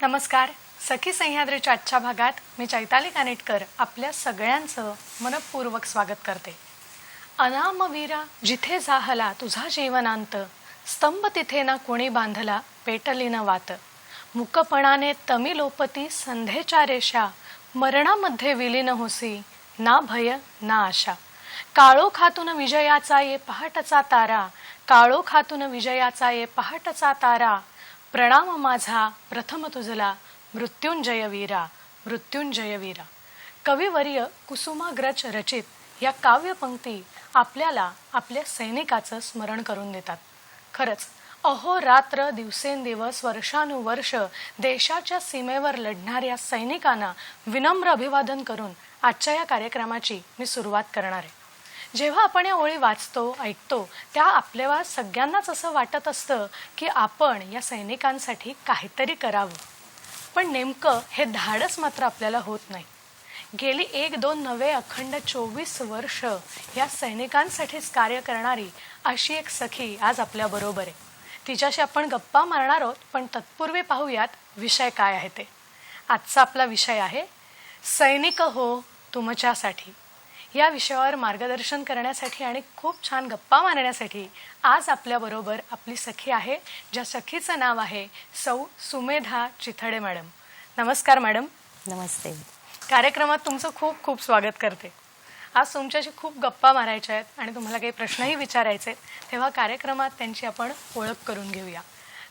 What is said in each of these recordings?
नमस्कार. सखी सह्याद्रीच्या आजच्या भागात मी चैताली कानेटकर आपल्या सगळ्यांचं मनपूर्वक स्वागत करते. अनामवीरा जिथे जाहला तुझा जीवनांत, स्तंभ तिथे ना कोणी बांधला पेटली न वात. मुकपणाने तमी लोपती संधेच्या रेषा, मरणामध्ये विलीन होसी ना भय ना आशा. काळोखातून विजयाचा ये पहाटचा तारा, काळोखातून विजयाचा ये पहाटचा तारा. प्रणाम माझा प्रथम तुझला मृत्युंजय वीरा, मृत्युंजय वीरा. कविवर्य कुसुमाग्रज रचित या काव्यपंक्ती आपल्याला आपल्या सैनिकाचं स्मरण करून देतात. खरंच अहोरात्र दिवसेंदिवस वर्षानुवर्ष देशाच्या सीमेवर लढणाऱ्या सैनिकांना विनम्र अभिवादन करून आजच्या या कार्यक्रमाची मी सुरुवात करणार आहे. जेव्हा आपण या ओळी वाचतो ऐकतो त्या आपल्याला सगळ्यांनाच असं वाटत असतं की आपण या सैनिकांसाठी काहीतरी करावं, पण नेमकं हे धाडस मात्र आपल्याला होत नाही. गेली 1-2 नव्हे अखंड 24 वर्ष या सैनिकांसाठीच कार्य करणारी अशी एक सखी आज आपल्याबरोबर आहे. तिच्याशी आपण गप्पा मारणार आहोत, पण तत्पूर्वी पाहूयात विषय काय आहे ते. आजचा आपला विषय आहे सैनिक हो तुमच्यासाठी. या विषयावर मार्गदर्शन करण्यासाठी आणि खूप छान गप्पा मारण्यासाठी आज आपल्याबरोबर आपली सखी आहे, ज्या सखीचं नाव आहे सौ सुमेधा चिथडे मॅडम. नमस्कार मॅडम. नमस्ते. कार्यक्रमात तुमचं खूप खूप स्वागत करते. आज तुमच्याशी खूप गप्पा मारायच्या आहेत आणि तुम्हाला काही प्रश्नही विचारायचे आहेत, तेव्हा कार्यक्रमात त्यांची आपण ओळख करून घेऊया.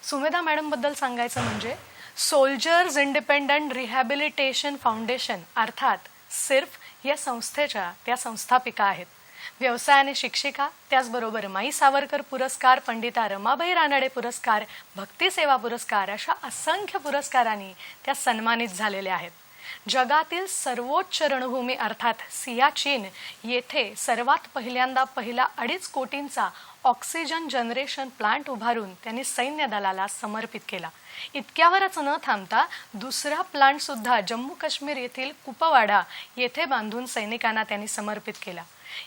सुमेधा मॅडमबद्दल सांगायचं म्हणजे सोल्जर्स इंडिपेंडंट रिहॅबिलिटेशन फाउंडेशन अर्थात सिर्फ या संस्थेच्या त्या संस्थापिका आहेत. व्यवसायाने शिक्षिका, त्याचबरोबर माई सावरकर पुरस्कार, पंडिता रमाबाई रानडे पुरस्कार, भक्तिसेवा पुरस्कार अशा असंख्य पुरस्कारांनी त्या सन्मानित झालेल्या आहेत. जगातील सर्वोच्च रणभूमी अर्थात सियाचीन येथे सर्वात पहिल्यांदा पहिला 2.5 कोटींचा ऑक्सिजन जनरेशन प्लांट उभारून त्यांनी सैन्य दलाला समर्पित केला. इतक्यावरच न थांबता दुसरा प्लांट सुद्धा जम्मू काश्मीर येथील कुपवाडा येथे बांधून सैनिकांना त्यांनी समर्पित केला.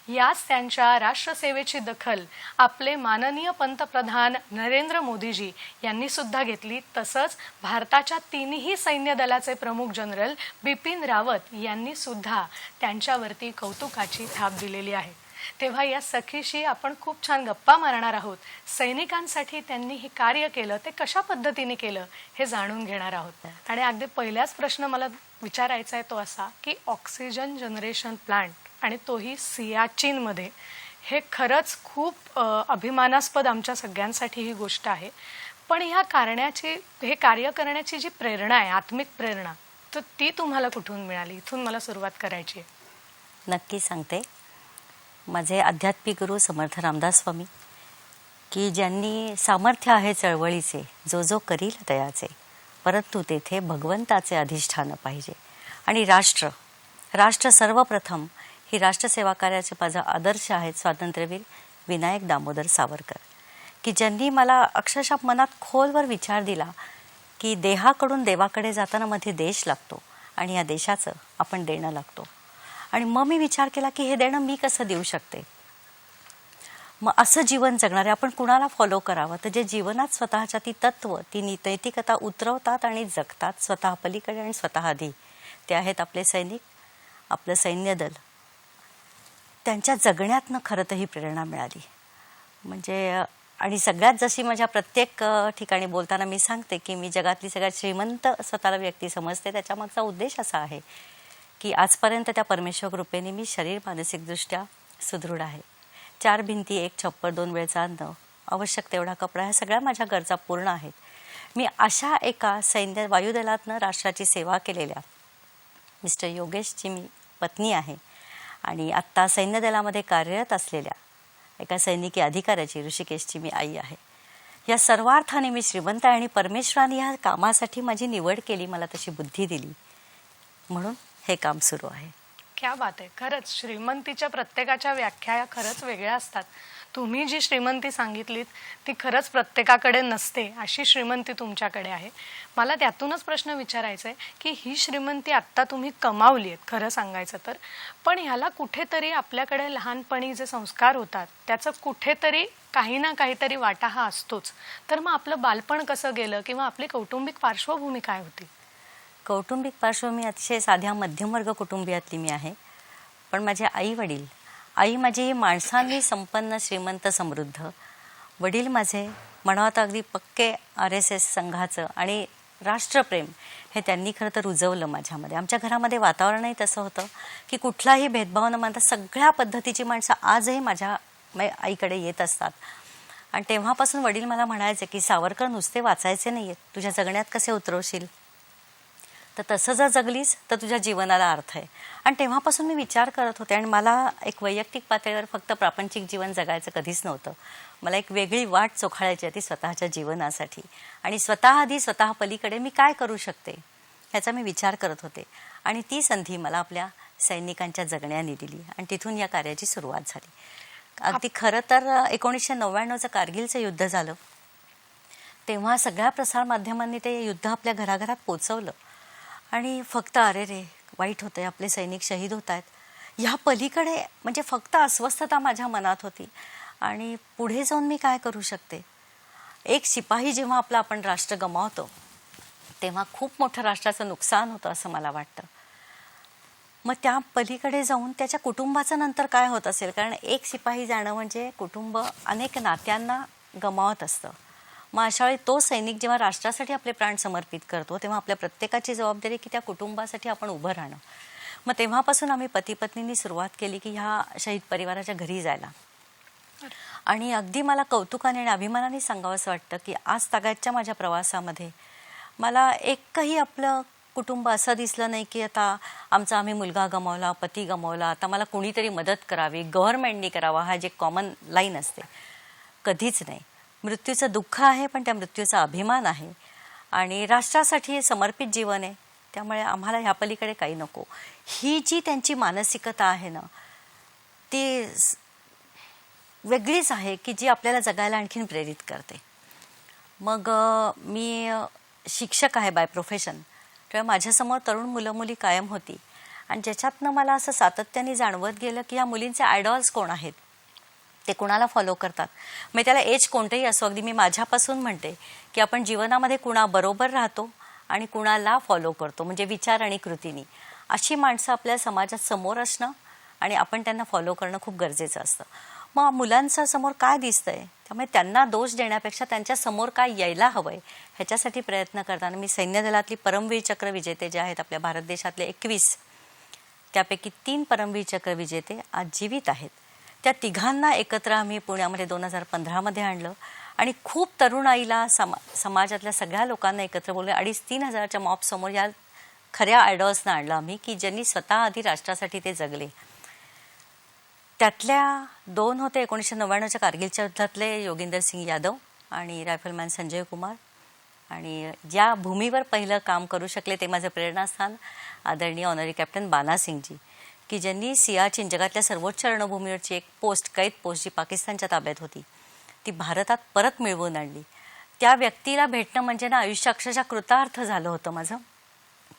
याच त्यांच्या राष्ट्रसेवेची दखल आपले माननीय पंतप्रधान नरेंद्र मोदीजी यांनी सुद्धा घेतली. तसंच भारताच्या 3ही सैन्य दलाचे प्रमुख जनरल बिपिन रावत यांनी सुद्धा त्यांच्यावरती कौतुकाची थाप दिलेली आहे. तेव्हा या सखीशी आपण खूप छान गप्पा मारणार आहोत. सैनिकांसाठी त्यांनी हे कार्य केलं ते कशा पद्धतीने केलं हे जाणून घेणार आहोत. आणि अगदी पहिलाच प्रश्न मला विचारायचा आहे तो असा की ऑक्सिजन जनरेशन प्लांट आणि तोही सियाचीनमध्ये, हे खरंच खूप अभिमानास्पद आमच्या सगळ्यांसाठी ही गोष्ट आहे. पण हे कार्य करण्याची जी प्रेरणा आहे, आत्मिक प्रेरणा, तर ती तुम्हाला कुठून मिळाली? इथून मला सुरुवात करायची आहे. नक्की सांगते. माझे आध्यात्मिक गुरु समर्थ रामदास स्वामी, की ज्यांनी सामर्थ्य आहे चळवळीचे, जो जो करील तयाचे, परंतु तेथे भगवंताचे अधिष्ठान पाहिजे. आणि राष्ट्र सर्वप्रथम ही राष्ट्रसेवा कार्याचे माझा आदर्श आहेत स्वातंत्र्यवीर विनायक दामोदर सावरकर, की ज्यांनी मला अक्षरशः मनात खोलवर विचार दिला की देहाकडून देवाकडे जाताना मध्ये देश लागतो आणि या देशाचं आपण देणं लागतो. आणि मग मी विचार केला की हे देणं मी कसं देऊ शकते. मग असं जीवन जगणारे आपण कुणाला फॉलो करावं, तर जे जीवनात स्वतःच्या ती तत्व, ती नैतिकता उतरवतात आणि जगतात स्वतः पलीकडे आणि स्वतः आधी, ते आहेत आपले सैनिक, आपलं सैन्य दल. त्यांच्या जगण्यातनं खरं तर ही प्रेरणा मिळाली. म्हणजे आणि सगळ्यात जशी माझ्या प्रत्येक ठिकाणी बोलताना मी सांगते की मी जगातली सगळ्यात श्रीमंत स्वतःला व्यक्ती समजते. त्याच्यामागचा उद्देश असा आहे की आजपर्यंत त्या परमेश्वर कृपेने मी शरीर मानसिकदृष्ट्या सुदृढ आहे. 4 भिंती, 1 छप्पर, 2 वेळचं अन्न, आवश्यक तेवढा कपडा, ह्या सगळ्या माझ्या गरजा पूर्ण आहेत. मी अशा एका सैन्य वायुदलातनं राष्ट्राची सेवा केलेल्या मिस्टर योगेशची मी पत्नी आहे. आणि आत्ता सैन्य दलामध्ये कार्यरत असलेल्या एका सैनिकी अधिकाऱ्याची, ऋषिकेशची मी आई आहे. या सर्वार्थाने मी श्रीमंत आहे आणि परमेश्वराने ह्या कामासाठी माझी निवड केली, मला तशी बुद्धी दिली, म्हणून हे काम सुरू आहे. क्या बात आहे. खरंच श्रीमंतीच्या प्रत्येकाच्या व्याख्या खरंच वेगळ्या असतात. तुम्ही जी श्रीमंती सांगितलीत ती खरंच प्रत्येकाकडे नसते, अशी श्रीमंती तुमच्याकडे आहे. मला त्यातूनच प्रश्न विचारायचा आहे की ही श्रीमंती आत्ता तुम्ही कमावली आहेत खरं सांगायचं तर, पण ह्याला कुठेतरी आपल्याकडे लहानपणी जे संस्कार होतात त्याचं कुठेतरी काही ना काहीतरी वाटा हा असतोच. तर मग आपलं बालपण कसं गेलं किंवा आपली कौटुंबिक पार्श्वभूमी काय होती? कौटुंबिक पार्श्वभूमी अतिशय साध्या मध्यमवर्ग कुटुंबियातली मी आहे. पण माझे आई वडील, आई माझी ही माणसांनी संपन्न श्रीमंत समृद्ध, वडील माझे म्हणावं तर अगदी पक्के RSS संघाचं आणि राष्ट्रप्रेम हे त्यांनी खरं तर रुजवलं माझ्यामध्ये. आमच्या घरामध्ये वातावरणही तसं होतं की कुठलाही भेदभाव न मानता सगळ्या पद्धतीची माणसं आजही माझ्या आईकडे येत असतात. आणि तेव्हापासून वडील मला म्हणायचे की सावरकर नुसते वाचायचे नाही आहेत, तुझ्या जगण्यात कसे उतरवशील, तर तसं जर जगलीस तर तुझ्या जीवनाला अर्थ आहे. आणि तेव्हापासून मी विचार करत होते आणि मला एक वैयक्तिक पातळीवर फक्त प्रापंचिक जीवन जगायचं कधीच नव्हतं. मला एक वेगळी वाट चोखाळायची होती स्वतःच्या जीवनासाठी आणि स्वतः आधी स्वतः पलीकडे मी काय करू शकते ह्याचा मी विचार करत होते. आणि ती संधी मला आपल्या सैनिकांच्या जगण्याने दिली आणि तिथून या कार्याची सुरुवात झाली. अगदी खरं तर 1999चं कारगिलचं युद्ध झालं तेव्हा सगळ्या प्रसारमाध्यमांनी ते युद्ध आपल्या घराघरात पोचवलं आणि फक्त अरे रे वाईट होतंय, आपले सैनिक शहीद होत आहेत, ह्या पलीकडे म्हणजे फक्त अस्वस्थता माझ्या मनात होती. आणि पुढे जाऊन मी काय करू शकते. एक शिपाई जेव्हा आपण राष्ट्र गमावतो तेव्हा खूप मोठं राष्ट्राचं नुकसान होतं असं मला वाटतं. मग त्या पलीकडे जाऊन त्याच्या कुटुंबाचं नंतर काय होत असेल, कारण एक शिपाई जाणं म्हणजे कुटुंब अनेक नात्यांना गमावत असतं. मग अशा वेळी तो सैनिक जेव्हा राष्ट्रासाठी आपले प्राण समर्पित करतो तेव्हा आपल्या प्रत्येकाची जबाबदारी की त्या कुटुंबासाठी आपण उभं राहणं. मग तेव्हापासून आम्ही पती पत्नींनी सुरुवात केली की ह्या शहीद परिवाराच्या घरी जायला. आणि अगदी मला कौतुकाने आणि अभिमानाने सांगावंसं वाटतं की आज तागायतच्या माझ्या प्रवासामध्ये मला एकही आपलं कुटुंब असं दिसलं नाही की आता आम्ही मुलगा गमावला, पती गमावला, आता मला कुणीतरी मदत करावी, गव्हर्नमेंटनी करावा, हा जे कॉमन लाईन असते, कधीच नाही. मृत्यूचं दुःख आहे पण त्या मृत्यूचा अभिमान आहे आणि राष्ट्रासाठी समर्पित जीवन आहे. त्यामुळे आम्हाला ह्या पलीकडे काही नको. ही जी त्यांची मानसिकता आहे ना ती वेगळीच आहे की जी आपल्याला जगायला आणखीन प्रेरित करते. मग मी शिक्षक आहे बाय प्रोफेशन, तेव्हा माझ्यासमोर तरुण मुलं मुली कायम होती आणि ज्याच्यातनं मला असं सातत्याने जाणवत गेलं की या मुलींचे आयडॉल्स कोण आहेत, ते कुणाला फॉलो करतात. मग त्याला एज कोणतेही असो, अगदी मी माझ्यापासून म्हणते की आपण जीवनामध्ये कुणाबरोबर राहतो आणि कुणाला फॉलो करतो, म्हणजे विचार आणि कृतीनी. अशी माणसं आपल्या समाजात समोर असणं आणि आपण त्यांना फॉलो करणं खूप गरजेचं असतं. मग मुलांच्या समोर काय दिसतंय त्यामुळे त्यांना दोष देण्यापेक्षा त्यांच्या समोर काय यायला हवंय ह्याच्यासाठी प्रयत्न करताना मी सैन्य दलातली परमवीर चक्र विजेते जे आहेत आपल्या भारत देशातले 21, त्यापैकी 3 परमवीर चक्र विजेते आज जीवित आहेत. त्या तिघांना एकत्र आम्ही पुण्यामध्ये 2015मध्ये आणलं आणि खूप तरुणाईला समाजातल्या सगळ्या लोकांना एकत्र बोलले 2,500-3 हजारच्या मॉबसमोर या खऱ्या आयडॉल्सना आणलं आम्ही की ज्यांनी स्वतः आधी राष्ट्रासाठी ते जगले. त्यातल्या 2 होते 1999च्या कारगिलच्या युद्धातले योगिंदर सिंग यादव आणि रायफलमॅन संजय कुमार. आणि ज्या भूमीवर पहिलं काम करू शकले ते माझं प्रेरणास्थान आदरणीय ऑनरी कॅप्टन बाना सिंगजी, की ज्यांनी सियाचीन जगातल्या सर्वोच्च रणभूमीवरची एक कैद पोस्ट जी पाकिस्तानच्या ताब्यात होती ती भारतात परत मिळवून आणली. त्या व्यक्तीला भेटणं म्हणजे ना आयुष्य अक्षरशः कृतार्थ झालं होतं माझं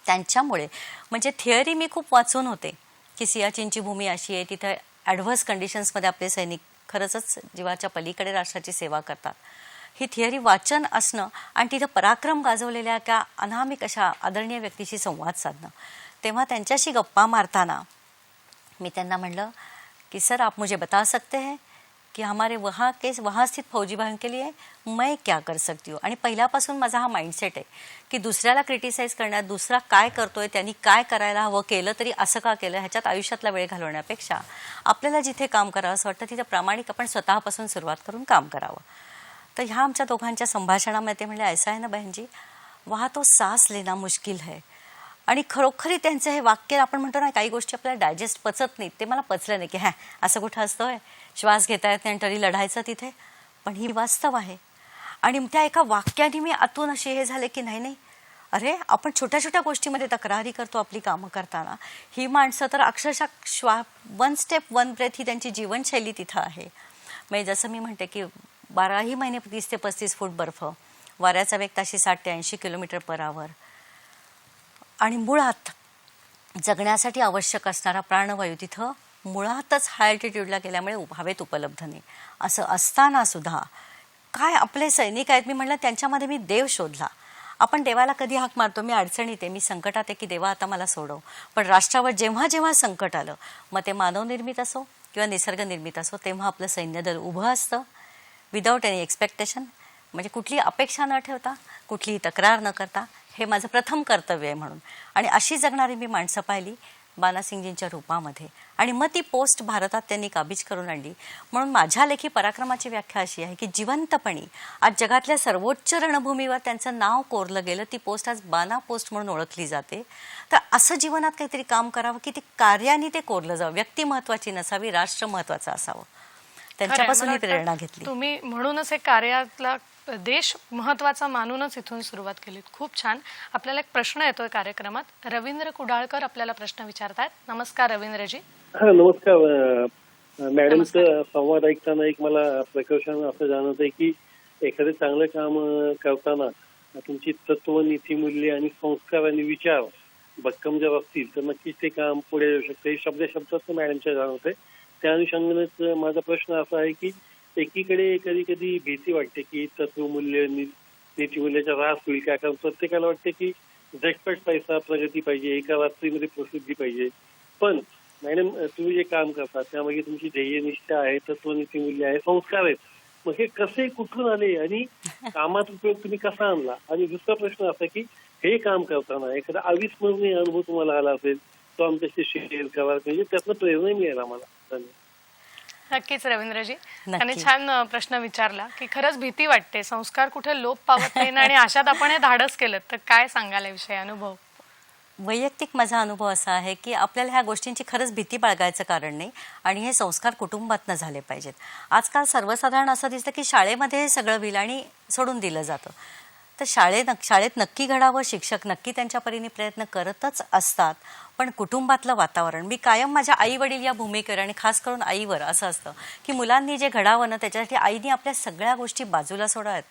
त्यांच्यामुळे. म्हणजे थिअरी मी खूप वाचून होते की सियाचीनची भूमी अशी आहे, तिथं ॲडव्हर्स कंडिशन्समध्ये आपले सैनिक खरंच जीवाच्या पलीकडे राष्ट्राची सेवा करतात. ही थिअरी वाचन असणं आणि तिथं पराक्रम गाजवलेल्या त्या अनामिक अशा आदरणीय व्यक्तीशी संवाद साधणं. तेव्हा त्यांच्याशी गप्पा मारताना मी त्यांना म्हणलं कि सर आप मुझे बता सकते हैं कि हमारे वहाँ स्थित फौजी बहन के लिए मैं क्या कर सकती हूँ. आणि पहिल्यापासून माझा हा माइंडसेट आहे की दुसऱ्याला क्रिटिसाइज करण्यात, दुसरा काय करतोय त्यांनी काय करायला हवं, केलं तरी असं का केलं ह्याच्यात आयुष्यातला वेळ घालवण्यापेक्षा आपल्याला जिथे काम करावं असं वाटतं तिथं प्रामाणिक आपण स्वतःपासून सुरुवात करून काम करावं. तर ह्या आमच्या दोघांच्या संभाषणामध्ये ते म्हणले ऐसा है ना बहन जी, वहाँ तो सांस लेना मुश्किल है. आणि खरोखरी त्यांचं हे वाक्य आपण म्हणतो ना काही गोष्टी आपल्याला डायजेस्ट पचत नाहीत, ते मला पचलं नाही की असं कुठं असतं आहे, श्वास घेता येत नाही तरी लढायचं तिथे. पण ही वास्तव आहे. आणि त्या एका वाक्याने मी आतून असे हे झाले की नाही अरे आपण छोट्या छोट्या गोष्टीमध्ये तक्रारी करतो आपली कामं करताना, ही माणसं तर अक्षरशः 1 स्टेप 1 ब्रेथ ही त्यांची जीवनशैली तिथं आहे. म्हणजे जसं मी म्हणते की 12ही महिने 30 ते 35 फूट बर्फ, वाऱ्याचा वेग ताशी 60 ते 80 किलोमीटर पर आवर, आणि मुळात जगण्यासाठी आवश्यक असणारा प्राणवायू तिथं मुळातच हाय अल्टिट्यूडला गेल्यामुळे हवेत उपलब्ध नाही. असं असताना सुद्धा काय आपले सैनिक आहेत. मी म्हणलं त्यांच्यामध्ये मी देव शोधला. आपण देवाला कधी हाक मारतो, मी अडचणीत आहे, मी संकटात आहे, की देवा आता मला सोडव. पण राष्ट्रावर जेव्हा जेव्हा संकट आलं, मग ते मानवनिर्मित असो किंवा निसर्गनिर्मित असो, तेव्हा आपलं सैन्यदल उभं असतं विदाऊट एनी एक्सपेक्टेशन. म्हणजे कुठली अपेक्षा न ठेवता, कुठलीही तक्रार न करता. हे माझं प्रथम कर्तव्य आहे म्हणून. आणि अशी जगणारी मी माणसं पाहिली बानासिंगजींच्या रूपामध्ये. आणि मग ती पोस्ट भारतात त्यांनी काबीज करून आणली. म्हणून माझ्या लेखी पराक्रमाची व्याख्या अशी आहे की जिवंतपणी आज जगातल्या सर्वोच्च रणभूमीवर त्यांचं नाव कोरलं गेलं. ती पोस्ट आज बाना पोस्ट म्हणून ओळखली जाते. तर असं जीवनात काहीतरी काम करावं की ते कार्याने ते कोरलं जावं. व्यक्ती महत्वाची नसावी, राष्ट्र महत्वाचं असावं. त्यांच्यापासून ही प्रेरणा घेतली. तुम्ही म्हणूनच हे कार्यातला देश महत्वाचा मानूनच इथून सुरुवात केली. खूप छान. आपल्याला एक प्रश्न येतोय कार्यक्रमात. रवींद्र कुडाळकर आपल्याला प्रश्न विचारतायत. नमस्कार रवींद्रजी. हा नमस्कार मॅडमचं संवाद ऐकताना एक मला प्रकर्षानं असं जाणवत आहे की एखादं चांगलं काम करताना तुमची तत्व, नीतिमूल्य आणि संस्कार आणि विचार भक्कम जर असतील तर नक्कीच ते काम पुढे येऊ शकते. हे शब्दात मॅडमच्या जाणवत आहे. त्या अनुषंगानेच माझा प्रश्न असा आहे की एकीकडे कधी कधी भीती वाटते की तत्वमूल्य, नीतिमूल्याचा ऱ्हास होईल का. कारण प्रत्येकाला वाटते की झटपट पैसा, प्रगती पाहिजे, एका रात्रीमध्ये प्रसिद्धी पाहिजे. पण मॅडम तुम्ही जे काम करता त्यामागे तुमची ध्येयनिष्ठा आहे, तत्वनीतिमूल्य आहे, संस्कार आहेत. मग हे कसे कुठून आले आणि कामात उपयोग तुम्ही कसा आणला. आणि दुसरा प्रश्न असा की हे काम करताना एखादा अविस्मरणीय अनुभव तुम्हाला आला असेल तो आमच्याशी शेअर करा. म्हणजे त्यातनं प्रेरणा मिळेल आम्हाला. धन्यवाद. नक्कीच रवींद्रजी. आणि छान प्रश्न विचारला की खरंच भीती वाटते, संस्कार कुठे लोप पावत नाही आणि अशात आपण हे धाडस केलं तर काय सांगाल याविषयी अनुभव. वैयक्तिक माझा अनुभव असा आहे की आपल्याला ह्या गोष्टींची खरंच भीती बाळगायचं कारण नाही. आणि हे संस्कार कुटुंबातनं झाले पाहिजेत. आजकाल सर्वसाधारण असं दिसतं की शाळेमध्ये हे सगळं होईल आणि सोडून दिलं जातं. तर शाळेत नक्की घडावं, शिक्षक नक्की त्यांच्या परीने प्रयत्न करतच असतात. पण कुटुंबातलं वातावरण, मी कायम माझ्या आई वडील या भूमिकेवर आणि खास करून आईवर असं असतं की मुलांनी जे घडावं ना त्याच्यासाठी आईने आपल्या सगळ्या गोष्टी बाजूला सोडाव्यात.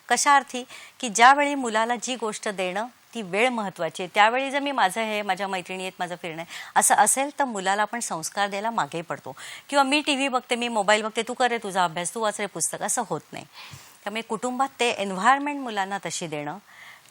कशा अर्थी की ज्यावेळी मुलाला जी गोष्ट देणं ती वेळ महत्वाची आहे, त्यावेळी जर मी माझं हे, माझ्या मैत्रिणी आहेत, माझं फिरणं आहे असं असेल तर मुलाला आपण संस्कार द्यायला मागे पडतो. किंवा मी टीव्ही बघते, मी मोबाईल बघते, तू करे तुझा अभ्यास, तू वाच रे पुस्तक, असं होत नाही. त्यामुळे कुटुंबात ते एन्व्हायरमेंट मुलांना तशी देणं,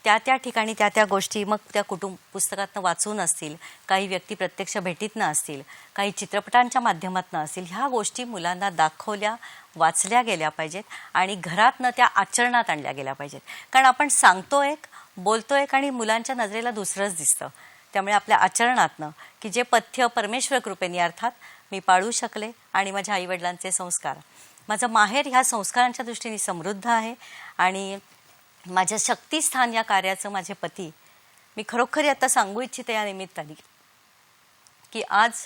त्या ठिकाणी त्या गोष्टी मग त्या पुस्तकातनं वाचून असतील, काही व्यक्ती प्रत्यक्ष भेटीतनं असतील, काही चित्रपटांच्या माध्यमातून असतील, ह्या गोष्टी मुलांना दाखवल्या, वाचल्या गेल्या पाहिजेत आणि घरातनं त्या आचरणात आणल्या गेल्या पाहिजेत. कारण आपण सांगतो एक, बोलतो एक आणि मुलांच्या नजरेला दुसरंच दिसतं. त्यामुळे आपल्या आचरणातनं की जे पथ्य परमेश्वर कृपेने अर्थात मी पाळू शकले आणि माझ्या आईवडिलांचे संस्कार, माझं माहेर ह्या संस्कारांच्या दृष्टीने समृद्ध आहे. आणि माझ्या शक्तिस्थान या कार्याचं माझे पती, मी खरोखरी आता सांगू इच्छिते या निमित्ताने की आज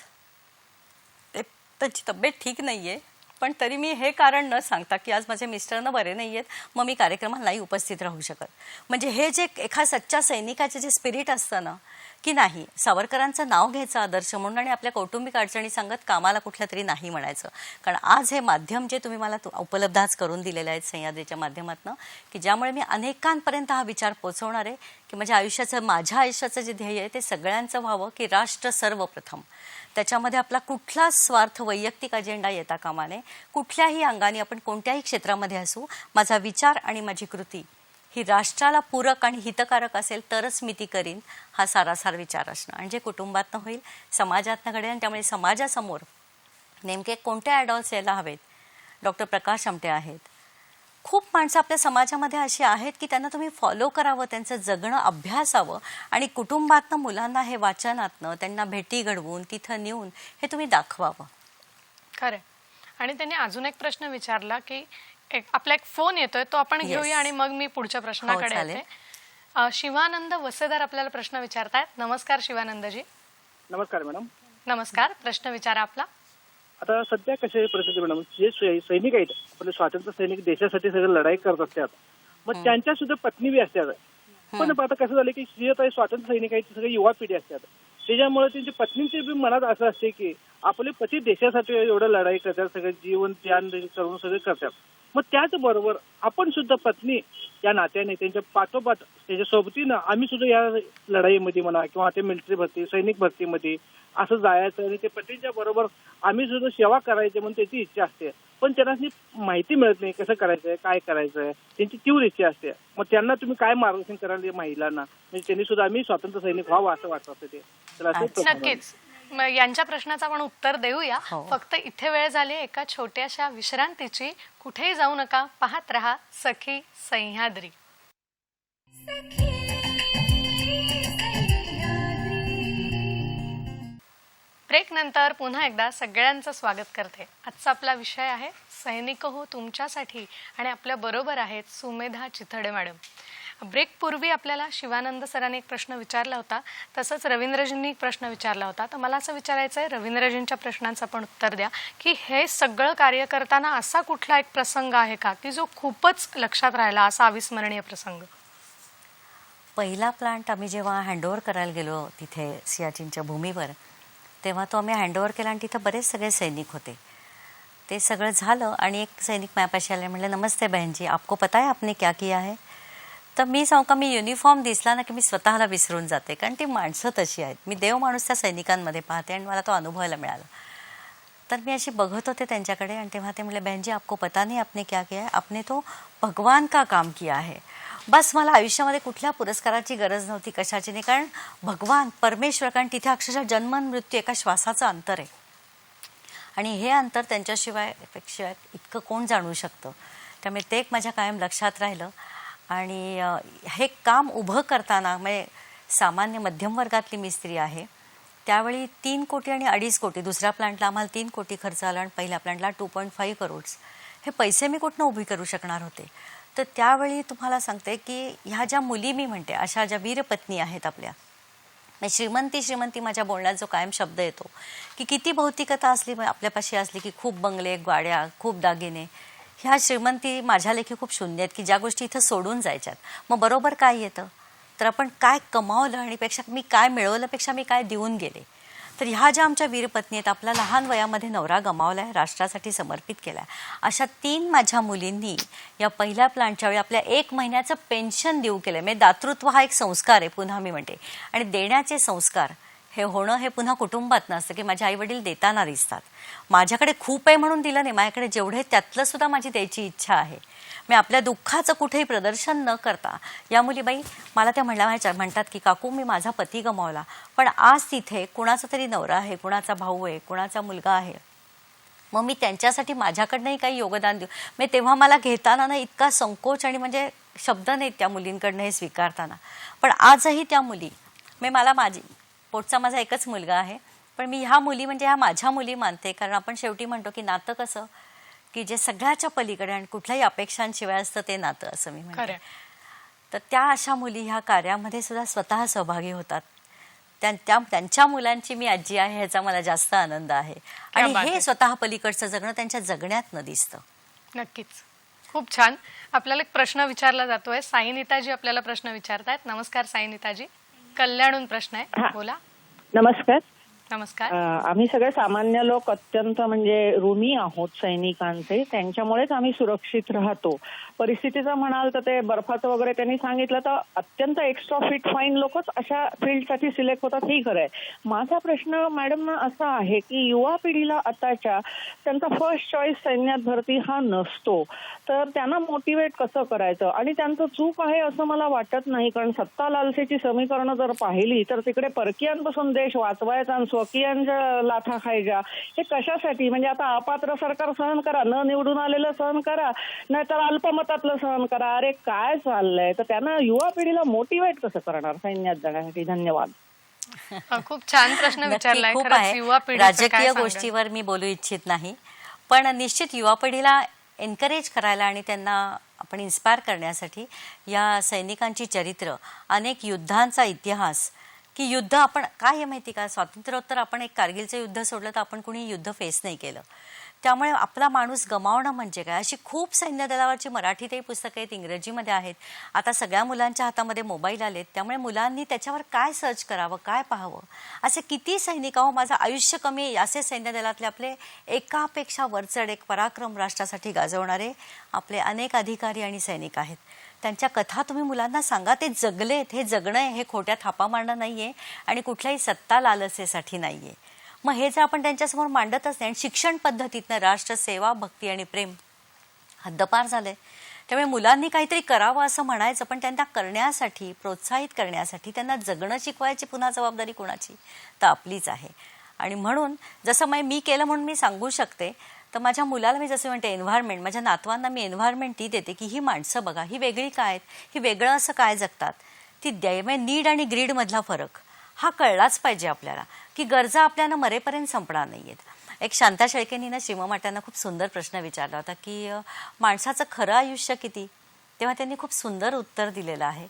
त्यांची तब्येत ठीक नाही आहे, पण तरी मी हे कारण न सांगता की आज माझे मिस्टरनं बरे नाही आहेत, मग मी कार्यक्रमाला नाही उपस्थित राहू शकत. म्हणजे हे जे एका सच्चा सैनिकाचे जे स्पिरिट असतं ना की नाही, सावरकरांचं नाव घ्यायचं आदर्श म्हणून आणि आपल्या कौटुंबिक अडचणी सांगत कामाला कुठल्या तरी नाही म्हणायचं. कारण आज हे माध्यम जे तुम्ही मला उपलब्ध आज करून दिलेले आहेत सह्याद्रीच्या माध्यमातून, की ज्यामुळे मी अनेकांपर्यंत हा विचार पोहोचवणार आहे की माझ्या आयुष्याचं जे ध्येय आहे ते सगळ्यांचं व्हावं की राष्ट्र सर्वप्रथम. त्याच्यामध्ये आपला कुठला स्वार्थ, वैयक्तिक अजेंडा येता कामा नये. कुठल्याही अंगाने आपण कोणत्याही क्षेत्रामध्ये असू, माझा विचार आणि माझी कृती ही राष्ट्राला पूरक आणि हितकारक असेल तरच मी ती करीन, हा सारासार विचार असणं. आणि जे कुटुंबातनं होईल, समाजातनं घडेल. आणि त्यामुळे समाजासमोर नेमके कोणते ॲडॉल्स यायला हवेत. डॉक्टर प्रकाश आमटे आहेत, खूप माणसं आपल्या समाजामध्ये अशी आहेत की त्यांना तुम्ही फॉलो करावं, त्यांचं जगणं अभ्यासावं आणि कुटुंबातनं मुलांना हे वाचनातनं त्यांना भेटी घडवून तिथं नेऊन हे तुम्ही दाखवावं. खरं. आणि त्यांनी अजून एक प्रश्न विचारला की आपला एक फोन येतोय, तो आपण घेऊया आणि मग मी पुढच्या प्रश्नाकडे येते. शिवानंद वसेदार आपल्याला प्रश्न विचारतायत. नमस्कार शिवानंदजी. नमस्कार मॅडम. नमस्कार. प्रश्न विचारा आपला. आता सध्या कशी परिस्थिती मॅडम, जे सैनिक आहेत आपले स्वातंत्र्य सैनिक देशासाठी सगळं लढाई करत असतात, मग त्यांच्या सुद्धा पत्नी बी असतात. पण आता कसं झालं की स्वातंत्र्य सैनिक आहेत सगळे युवा पिढी असतात, त्याच्यामुळे त्यांच्या पत्नींच्या बी मनात असं असते की आपले पती देशासाठी एवढं लढाई करतात, सगळं जीवन त्याग करून सगळे करतात. मग त्याचबरोबर आपण सुद्धा पत्नी या नात्याने त्यांच्या पाठोपाठ त्याच्या सोबतीनं आम्ही सुद्धा या लढाईमध्ये म्हणा किंवा ते मिलिटरी भरती सैनिक भरतीमध्ये असं जायचं आणि ते पतीच्या बरोबर आम्ही सुद्धा सेवा करायची म्हणून त्याची इच्छा असते. पण त्यांना माहिती मिळत नाही कसं करायचंय, काय करायचंय, त्यांची तीव्र इच्छा असते. मग त्यांना तुम्ही काय मार्गदर्शन कराल या महिलांना, म्हणजे त्यांनी सुद्धा आम्ही स्वातंत्र्य सैनिक व्हावं असं वाटत असते ते. तर असंच नक्कीच. मग यांच्या प्रश्नाचं आपण उत्तर देऊया. हो. फक्त इथे वेळ झाली एका छोट्याशा विश्रांतीची. कुठेही जाऊ नका, पाहत रहा सखी सह्याद्री. ब्रेक नंतर पुन्हा एकदा सगळ्यांचं स्वागत करते. आजचा आपला विषय आहे सैनिक हो तुमच्यासाठी आणि आपल्या बरोबर आहेत सुमेधा चिथडे मॅडम. ब्रेकपूर्वी आपल्याला शिवानंद सरांनी एक प्रश्न विचारला होता, तसंच रवींद्रजींनी एक प्रश्न विचारला होता. तर मला असं विचारायचं आहे, रवींद्रजींच्या प्रश्नांचं पण उत्तर द्या की हे सगळं कार्य करताना असा कुठला एक प्रसंग आहे का की जो खूपच लक्षात राहिला, असा अविस्मरणीय प्रसंग? पहिला प्लांट आम्ही जेव्हा हँडओव्हर करायला गेलो तिथे सियाचीनच्या भूमीवर, तेव्हा तो आम्ही हँडओव्हर केला आणि तिथं बरेच सगळे सैनिक होते. ते सगळं झालं आणि एक सैनिक माझ्यापाशी आले, म्हणले नमस्ते बहन जी, आपको पता है आपने क्या किया है? तर मी सांगू का, मी युनिफॉर्म दिसला ना की मी स्वतःला विसरून जाते, कारण ती माणसं तशी आहेत. मी देव माणूस त्या सैनिकांमध्ये पाहते आणि मला तो अनुभवायला मिळाला. तर मी अशी बघत होते त्यांच्याकडे आणि तेव्हा ते म्हणले बहन जी आपको पता नहीं आपने क्या किया है? आपने तो भगवान का काम किया है. बस मला आयुष्यामध्ये कुठल्या पुरस्काराची गरज नव्हती, कशाची नाही, कारण भगवान परमेश्वर, कारण तिथे अक्षरशः जन्म मृत्यू एका श्वासाचं अंतर आहे आणि हे अंतर त्यांच्याशिवाय पेक्षा इतकं कोण जाणू शकतं. त्यामुळे ते एक माझ्या कायम लक्षात राहिलं. आणि हे काम उभं करताना, म्हणजे सामान्य मध्यम वर्गातली मी स्त्री आहे, त्यावेळी 3 कोटी आणि 2.5 कोटी, दुसऱ्या प्लांटला आम्हाला 3 कोटी खर्च आला आणि पहिल्या प्लांटला 2.5 करोड्स. हे पैसे मी कुठनं उभी करू शकणार होते? तर त्यावेळी तुम्हाला सांगते की ह्या ज्या मुली मी म्हणते, अशा ज्या वीरपत्नी आहेत आपल्या, श्रीमंती श्रीमंती माझ्या बोलण्यात जो कायम शब्द येतो की किती भौतिकता असली आपल्यापाशी असली की खूप बंगले, गाड्या, खूप दागिने, ह्या श्रीमंती माझ्या लेखी खूप शून्य आहेत की ज्या गोष्टी इथं सोडून जायच्यात. मग बरोबर काय येतं, तर आपण काय कमावलं आणि पेक्षा मी काय मिळवलं पेक्षा मी काय देऊन गेले. तर ह्या ज्या आमच्या वीरपत्नी आहेत, आपला लहान वयामध्ये नवरा गमावला आहे, राष्ट्रासाठी समर्पित केला आहे, अशा 3 माझ्या मुलींनी या पहिल्या प्लांटच्या वेळी आपल्या 1 महिन्याचं पेन्शन देऊ केलं. म्हणजे दातृत्व हा एक संस्कार आहे, पुन्हा मी म्हणते, आणि देण्याचे संस्कार हे होणं हे पुन्हा कुटुंबात नसतं की माझे आईवडील देताना दिसतात. माझ्याकडे खूप आहे म्हणून दिलं नाही, माझ्याकडे जेवढे त्यातलं सुद्धा माझी द्यायची इच्छा आहे. मी आपल्या दुःखाचं कुठेही प्रदर्शन न करता, या मुली बाई मला त्या म्हणतात की काकू मी माझा पती गमावला, पण आज तिथे कुणाचा तरी नवरा आहे, कुणाचा भाऊ आहे, कुणाचा मुलगा आहे, मग मी त्यांच्यासाठी माझ्याकडनंही काही योगदान देऊ. म्हणजे तेव्हा मला घेताना ना इतका संकोच आणि म्हणजे शब्द नाहीत त्या मुलींकडनं हे स्वीकारताना. पण आजही त्या मुली, मला पोटचा माझा एकच मुलगा आहे, पण मी ह्या मुली म्हणजे ह्या माझ्या मुली मानते. कारण आपण शेवटी म्हणतो की नातं कसं की जे सगळ्याच्या पलीकडे आणि कुठल्याही अपेक्षांशिवाय असतं ते नातं, असं मी म्हणते. तर त्या अशा मुली ह्या कार्यामध्ये सुद्धा स्वतः सहभागी होतात. त्यांच्या मुलांची मी आजी आहे ह्याचा मला जास्त आनंद आहे. आणि हे स्वतः पलीकडचं जगणं त्यांच्या जगण्यात न दिसतं. नक्कीच, खूप छान. आपल्याला एक प्रश्न विचारला जातोय. साईनीताजी आपल्याला प्रश्न विचारतायत. नमस्कार साईनीताजी, कल्याणहून प्रश्न आहे, बोला. नमस्कार. नमस्कार. आम्ही सगळे सामान्य लोक अत्यंत म्हणजे ऋणी आहोत सैनिकांचे, त्यांच्यामुळेच आम्ही सुरक्षित राहतो. परिस्थितीचं म्हणाल तर ते बर्फाचं वगैरे त्यांनी सांगितलं तर अत्यंत एक्स्ट्रा फिट फाईन लोकच अशा फील्डसाठी सिलेक्ट होतात, ही खरं आहे. माझा प्रश्न मॅडम असा आहे की युवा पिढीला आताच्या त्यांचा फर्स्ट चॉईस सैन्यात भरती हा नसतो, तर त्यांना मोटिवेट कसं करायचं? आणि त्यांचं चूक आहे असं मला वाटत नाही, कारण सत्ता लालसेची समीकरणं जर पाहिली तर तिकडे परकीयांपासून देश वाचवायचा आणि स्वकीयांच्या लाथा खायच्या. हे कशासाठी? म्हणजे आता अपात्र सरकार सहन करा, न निवडून आलेलं सहन करा, नाहीतर अल्पमतातलं सहन करा. अरे काय चाललंय? तर त्यांना युवा पिढीला मोटिवेट कसं करणार सैन्यात जाण्यासाठी? धन्यवाद. खूप छान प्रश्न विचारलाय. खूप खरंच आहे. युवा पिढी राजकीय गोष्टीवर मी बोलू इच्छित नाही, पण निश्चित युवा पिढीला एनकरेज करायला आणि त्यांना आपण इन्स्पायर करण्यासाठी या सैनिकांची चरित्र, अनेक युद्धांचा इतिहास, की युद्ध आपण काय आहे माहिती का, स्वातंत्र्योत्तर आपण एक कारगिलचं युद्ध सोडलं तर आपण कुणी युद्ध फेस नाही केलं. त्यामुळे आपला माणूस गमावणं म्हणजे काय, अशी खूप सैन्य दलावरची मराठीतही पुस्तकं आहेत, इंग्रजीमध्ये आहेत. आता सगळ्या मुलांच्या हातामध्ये मोबाईल आलेत, त्यामुळे मुलांनी त्याच्यावर काय सर्च करावं, काय पाहावं. असे किती सैनिक, अहो माझं आयुष्य कमी आहे असे सैन्य दलातले आपले एकापेक्षा वरचढ एक पराक्रम राष्ट्रासाठी गाजवणारे आपले अनेक अधिकारी आणि सैनिक आहेत. त्यांच्या कथा तुम्ही मुलांना सांगा. ते जगलेत. हे जगणं हे खोट्या थापा मारणं नाही आहे आणि कुठल्याही सत्ता लालसेसाठी नाही आहे. मग हे जर आपण त्यांच्यासमोर मांडतच नाही, आणि शिक्षण पद्धतीतनं राष्ट्रसेवा, भक्ती आणि प्रेम हद्दपार झालंय, त्यामुळे मुलांनी काहीतरी करावं असं म्हणायचं, पण त्यांना करण्यासाठी, प्रोत्साहित करण्यासाठी त्यांना जगणं शिकवायची पुन्हा जबाबदारी कोणाची, तर आपलीच आहे. आणि म्हणून जसं मी केलं म्हणून मी सांगू शकते, तर माझ्या मुलाला मी जसं म्हणते एन्व्हायरमेंट, माझ्या नातवांना मी एन्व्हायरमेंट ती देते की ही माणसं बघा, ही वेगळी काय आहेत, ही वेगळं असं काय जगतात, ती नीड आणि ग्रीडमधला फरक हा कळलाच पाहिजे आपल्याला, की गरजा आपल्याला मरेपर्यंत संपणार नाही आहेत. एक शांता शेळकेंनी शिवमाट्यांना खूप सुंदर प्रश्न विचारला होता की माणसाचं खरं आयुष्य किती, तेव्हा त्यांनी खूप सुंदर उत्तर दिलेलं आहे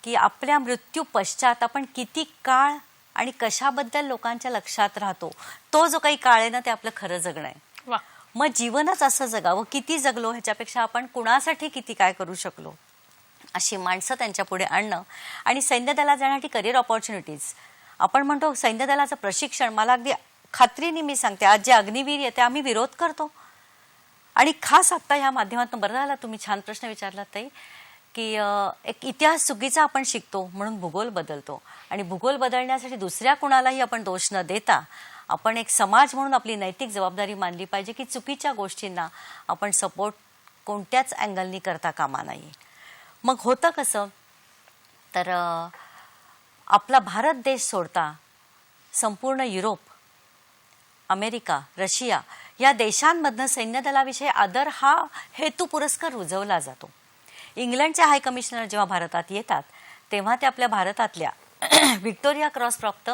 की आपल्या मृत्यू पश्चात आपण किती काळ आणि कशाबद्दल लोकांच्या लक्षात राहतो, तो जो काही काळ आहे ना, ते आपलं खरं जगणं आहे. वा, मग जीवनच असं जगावं, किती जगलो ह्याच्यापेक्षा आपण कुणासाठी किती काय करू शकलो, अशी माणसं त्यांच्या पुढे आणणं. आणि सैन्य दलात जाण्यासाठी करिअर ऑपॉर्च्युनिटीज, आपण म्हणतो सैन्य दलाचं प्रशिक्षण, मला अगदी खात्रीने मी सांगते, आज जे अग्निवीर येते आम्ही विरोध करतो. आणि खास आत्ता ह्या माध्यमातून, बरं झालं तुम्ही छान प्रश्न विचारलात ताई, की एक इतिहास चुकीचा आपण शिकतो म्हणून भूगोल बदलतो, आणि भूगोल बदलण्यासाठी दुसऱ्या कुणालाही आपण दोष न देता आपण एक समाज म्हणून आपली नैतिक जबाबदारी मानली पाहिजे की चुकीच्या गोष्टींना आपण सपोर्ट कोणत्याच अँगलनी करता कामा नाही. मग होतं कसं, तर आपला भारत देश सोडता संपूर्ण युरोप, अमेरिका, रशिया या देशांमधनं सैन्य दलाविषयी आदर हा हेतू पुरस्कार रुजवला जातो. इंग्लंडचे हाय कमिशनर जेव्हा भारतात येतात तेव्हा ते आपल्या भारतातल्या व्हिक्टोरिया क्रॉस प्राप्त